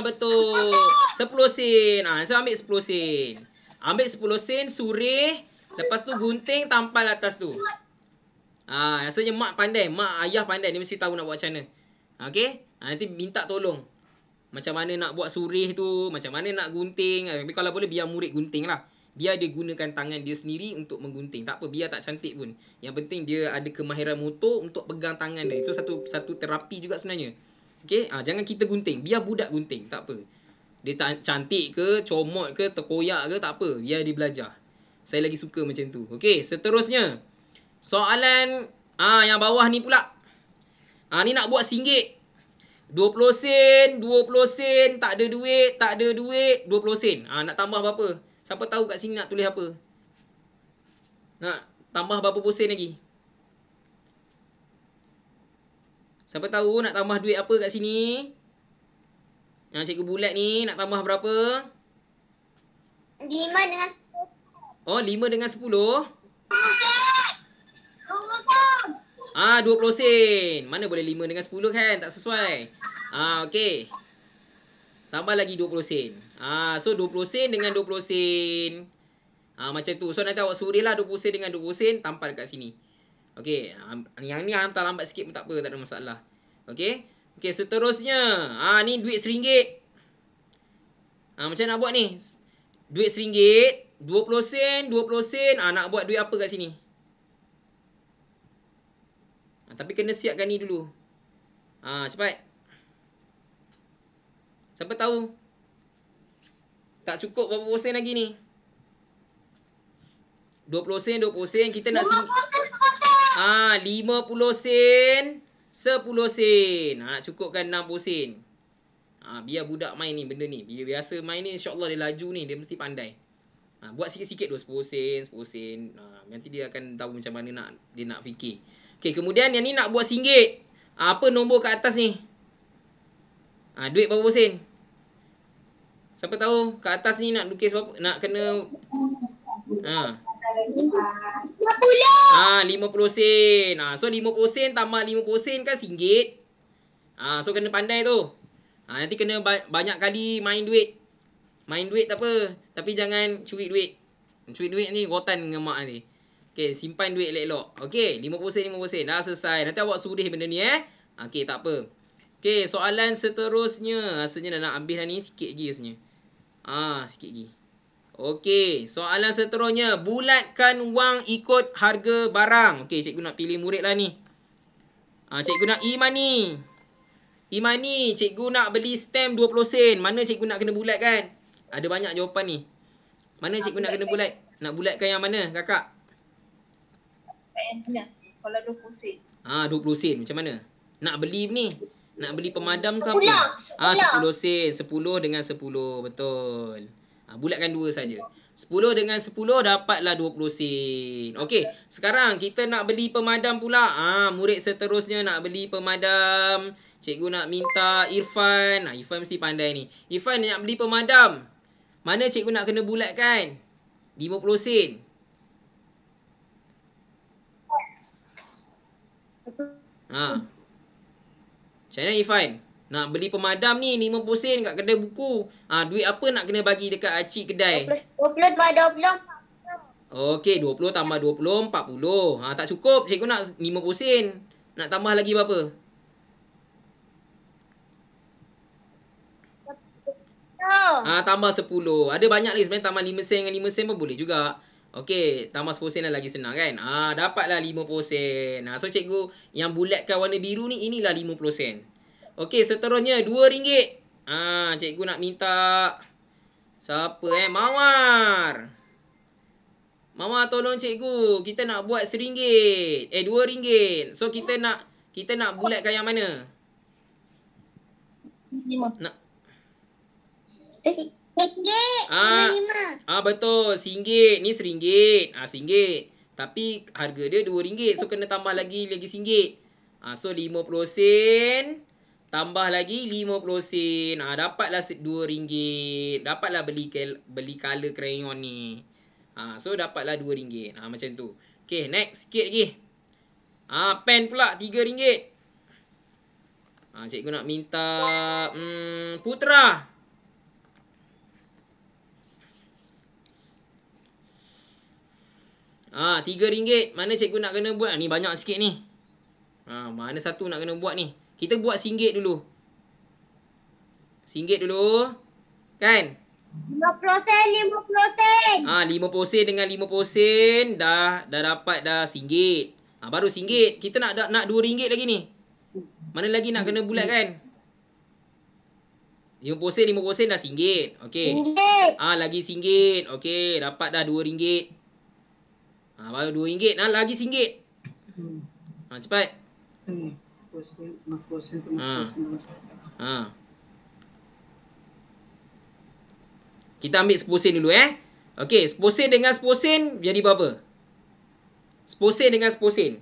Betul. 10 sen. Saya ambil 10 sen. Ambil 10 sen, surih. Lepas tu gunting, tampal atas tu. Rasanya mak pandai. Mak ayah pandai. Dia mesti tahu nak buat macam mana. Okay? Nanti minta tolong. Macam mana nak buat surih tu. Macam mana nak gunting. Tapi kalau boleh, biar murid gunting lah. Biar dia gunakan tangan dia sendiri untuk menggunting. Tak apa, biar tak cantik pun. Yang penting dia ada kemahiran motor untuk pegang tangan dia. Itu satu terapi juga sebenarnya. Okay? Jangan kita gunting. Biar budak gunting. Tak apa. Dia tak cantik ke, comot ke, terkoyak ke, tak apa. Biar dia belajar. Saya lagi suka macam tu. Okay, seterusnya. Soalan yang bawah ni pula. Ni nak buat RM1. 20 sen, 20 sen. Tak ada duit, 20 sen. Nak tambah berapa? Siapa tahu kat sini nak tulis apa? Nak tambah berapa sen lagi? Siapa tahu nak tambah duit apa kat sini? Yang cikgu bulat ni nak tambah berapa? 5 dengan 10. Oh, 5 dengan 10. Tunggu kau. 20 sen. Mana boleh 5 dengan 10 kan? Tak sesuai. Okey. Tambah lagi 20 sen. So 20 sen dengan 20 sen. Macam tu. So nanti awak suruh lah 20 sen dengan 20 sen tampal kat sini. Okey. Yang ni hantar lambat sikit pun tak apa. Tak ada masalah. Okey. Okey, seterusnya. Ni duit RM1. Macam nak buat ni? Duit RM1. 20 sen, 20 sen. Nak buat duit apa kat sini? Tapi kena siapkan ni dulu. Cepat. Siapa tahu? Tak cukup berapa sen lagi ni? 20 sen, 20 sen. Kita nak 50 sen, 10 sen. Nak cukupkan 60 sen. Biar budak main ni benda ni. Bila biasa main ni insya-Allah dia laju ni, dia mesti pandai. Buat sikit-sikit dulu 10 sen, 10 sen. Nanti dia akan tahu macam mana dia nak fikir. Okey, kemudian yang ni nak buat RM1. Apa nombor kat atas ni? Duit berapa sen? Siapa tahu kat atas ni nak lukis berapa? Nak kena 50. 50 sen. So 50 sen tambah 50 sen kan RM1. So kena pandai tu. Nanti kena banyak kali main duit. Main duit tak apa. Tapi jangan curi duit. Curi duit ni rotan dengan mak nanti. Okey, simpan duit elok-elok. Okey, 50 sen, 50 sen. Dah selesai. Nanti awak suruh benda ni Okey, tak apa. Okey, soalan seterusnya. Rasanya dah nak habis dah ni. Sikit lagi rasanya. Sikit lagi. Okey, soalan seterusnya. Bulatkan wang ikut harga barang. Okey, cikgu nak pilih murid lah ni. Cikgu nak e-money. E-money, cikgu nak beli stamp 20 sen. Mana cikgu nak kena bulatkan? Ada banyak jawapan ni. Mana cikgu nak kena bulat? Nak bulatkan yang mana, kakak? Kalau 20 sen. 20 sen. Macam mana? Nak beli ni? Nak beli pemadam ke 10. apa? 10 sen. 10 dengan 10. Betul. Bulatkan 2 saja. 10 dengan 10 dapatlah 20 sen. Okey. Sekarang kita nak beli pemadam pula. Murid seterusnya nak beli pemadam. Cikgu nak minta Irfan. Irfan mesti pandai ni. Irfan nak beli pemadam. Mana cikgu nak kena bulatkan? 50 sen. Macam mana Irfan? Nak beli pemadam ni 50 sen kat kedai buku. Duit apa nak kena bagi dekat acik kedai? 20 tambah 20. Okey, 20 tambah 20, 40. Tak cukup. Cikgu nak 50 sen. Nak tambah lagi berapa? Tambah 10. Ada banyak lagi sebenarnya. Tambah 5 sen dengan 5 sen pun boleh juga. Okey, tambah 10 sen dah lagi senang kan? Dapatlah 50 sen. So cikgu yang bulatkan warna biru ni, inilah 50 sen. Okey, seterusnya RM2. Cikgu nak minta siapa Mawar. Mawar tolong cikgu. Kita nak buat RM1. RM2. So kita nak bulatkan yang mana? 5. Nak RM5. Betul. RM1. Ni RM1. RM1. Tapi harga dia RM2. So kena tambah lagi RM1. So 50 sen. Tambah lagi 50 sen. Dapatlah RM2. Dapatlah beli color crayon ni. So dapatlah RM2. Macam tu. Okay, next. Sikit lagi. Pen pula RM3. Cikgu nak minta Putra. RM3. Mana cikgu nak kena buat? Ni banyak sikit ni. Mana satu nak kena buat ni? Kita buat RM1 dulu. RM1 dulu. Kan? 50 sen, 50 sen. 50 sen dengan 50 sen dah dapat dah RM1. Baru RM1. Kita nak RM2 lagi ni. Mana lagi nak kena bulat kan? 50 sen, 50 sen dah RM1. Okey. Lagi RM1. Okey, dapat dah RM2. Baru RM2. Lagi RM1. Cepat. Kita ambil 10 sen dulu Okey, 10 sen dengan 10 sen jadi berapa? 10 sen dengan 10 sen.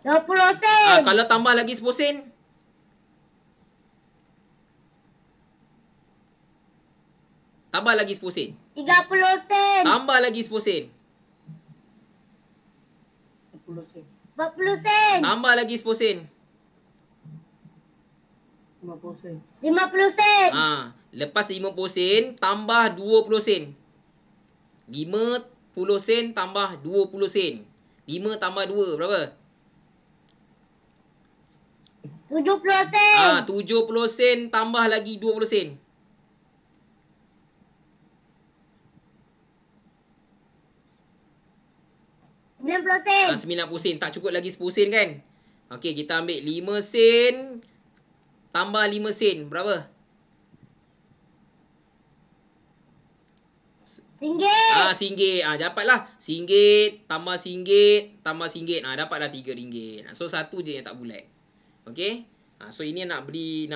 20 sen. Kalau tambah lagi 10 sen. Tambah lagi 10 sen. 30 sen. Tambah lagi 10 sen. 40 sen. Tambah lagi 10 sen. 50 sen. Lepas 50 sen, tambah 20 sen. 50 sen tambah 20 sen. 5 tambah 2, berapa? 70 sen. 70 sen tambah lagi 20 sen. 90 sen. 90 sen. Tak cukup lagi 10 sen kan? Okey, kita ambil 5 sen tambah 5 sen. Berapa? RM1. RM1. Dapatlah. RM1 tambah RM1 tambah RM1. Dapatlah RM3. So, satu je yang tak bulat. Okey? So, ini nak beli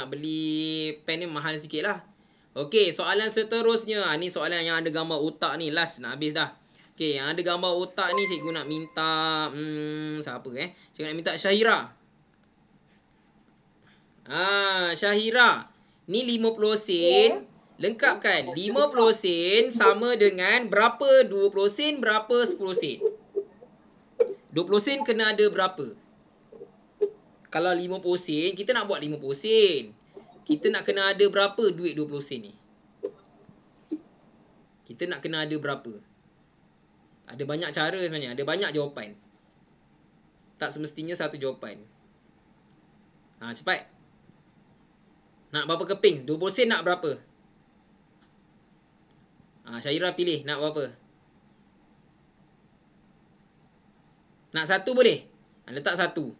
pen ni mahal sikit lah. Okey, soalan seterusnya. Ni soalan yang ada gambar otak ni. Last, nak habis dah. Okey, yang ada gambar otak ni cikgu nak minta siapa Cikgu nak minta Syahira. Syahira. Ni 50 sen. Lengkapkan. 50 sen sama dengan berapa 20 sen, berapa 10 sen. 20 sen kena ada berapa? Kalau 50 sen, kita nak buat 50 sen. Kita nak kena ada berapa duit 20 sen ni? Kita nak kena ada berapa? Ada banyak cara sebenarnya. Ada banyak jawapan. Tak semestinya satu jawapan. Cepat. Nak berapa keping? 20 sen nak berapa? Syahira pilih. Nak berapa? Nak satu boleh? Letak satu.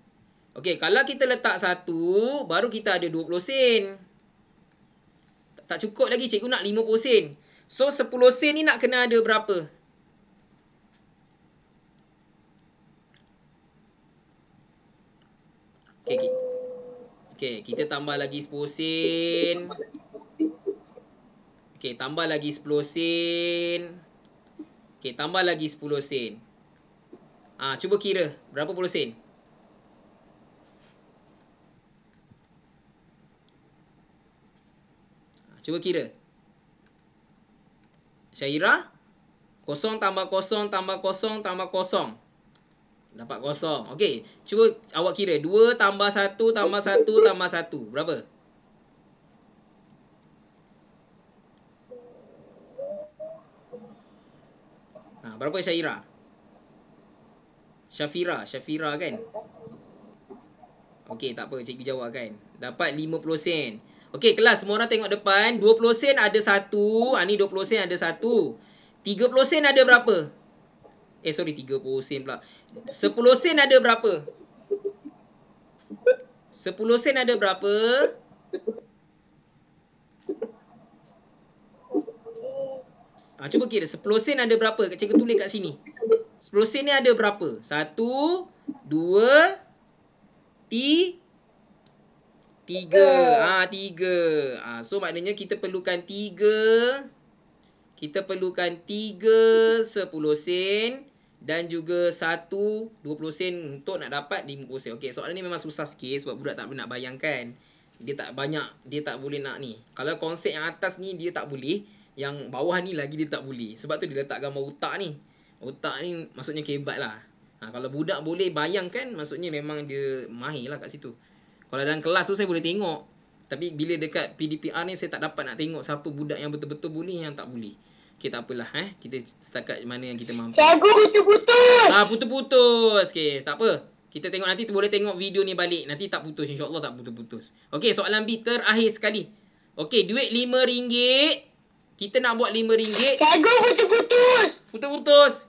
Okey, kalau kita letak satu, baru kita ada 20 sen. Tak cukup lagi. Cikgu nak 50 sen. So, 10 sen ni nak kena ada berapa? Okey, kita tambah lagi 10 sen. Okey, tambah lagi 10 sen. Okey, tambah lagi 10 sen. Cuba kira berapa puluh sen? Cuba kira. Syahira? 0 tambah 0 tambah 0 tambah 0. Dapat 0. Okey, cuba awak kira. 2 tambah 1 tambah 1 tambah 1. Berapa? Berapa Syahira? Syafira kan? Okey, tak apa. Cikgu jawab kan. Dapat 50 sen. Okey, kelas. Semua orang tengok depan. 20 sen ada 1. Ni 20 sen ada 1. 30 sen ada berapa? 30 sen pula. 10 sen ada berapa? 10 sen ada berapa? Cuba kira. 10 sen ada berapa? Cikgu tulis kat sini. 10 sen ni ada berapa? 1, 2, 3. 3. So, maknanya kita perlukan 3. Kita perlukan 3 10 sen. Dan juga 1 20 sen untuk nak dapat 50 sen. Okey, soalan ni memang susah sikit sebab budak tak boleh nak bayangkan. Dia tak banyak, dia tak boleh nak ni. Kalau konsep yang atas ni dia tak boleh, yang bawah ni lagi dia tak boleh. Sebab tu dia letak gambar otak ni. Otak ni maksudnya kebat lah. Kalau budak boleh bayangkan, maksudnya memang dia mahir lah kat situ. Kalau dalam kelas tu saya boleh tengok. Tapi bila dekat PDPR ni saya tak dapat nak tengok siapa budak yang betul-betul boleh, yang tak boleh. Okay, tak apalah. Kita setakat mana yang kita mampu. Cikgu putus-putus. Putus-putus. Okay, tak apa. Kita tengok nanti, boleh tengok video ni balik. Nanti tak putus. InsyaAllah tak putus-putus. Okay, soalan B terakhir sekali. Okay, duit RM5. Kita nak buat RM5. Cikgu putus-putus. Putus-putus.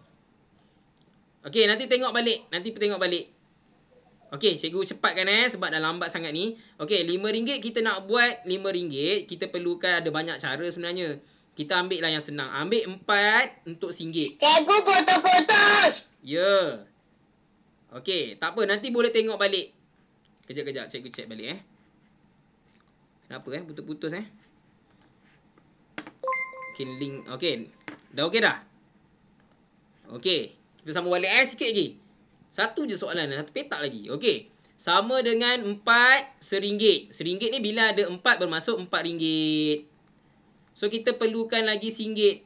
Okay, nanti tengok balik. Nanti tengok balik. Okay, cikgu cepatkan sebab dah lambat sangat ni. Okay, RM5 kita nak buat RM5. Kita perlukan ada banyak cara sebenarnya. Kita ambil lah yang senang. Ambil 4 untuk RM1. Cikgu putus-putus. Ya. Okay, tak apa. Nanti boleh tengok balik. Kejap-kejap. Cikgu check balik Kenapa putus-putus Okay, link. Okay. Dah okay dah? Okay. Kita sambung balik sikit lagi. Satu je soalan, satu petak lagi. Okey. Sama dengan 4 RM1. RM1 ni bila ada 4 bermaksud RM4. So kita perlukan lagi RM1.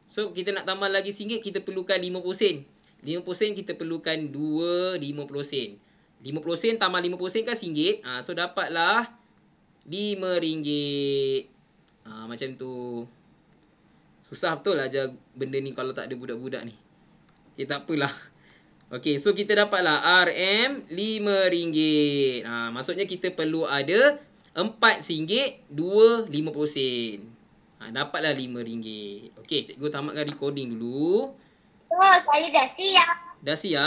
So kita nak tambah lagi RM1, kita perlukan 50 sen. 50 sen kita perlukan 2 50 sen. 50 sen tambah 50 sen kan RM1. So dapatlah RM5. Macam tu. Susah betul lah ajar benda ni kalau tak ada budak-budak ni. Okay, tak apalah. Okay, so kita dapatlah RM RM5. Maksudnya kita perlu ada 4 RM1, 2 50 sen. Dapatlah RM5. Okay, cikgu tamatkan recording dulu. Oh, saya dah siap. Dah siap?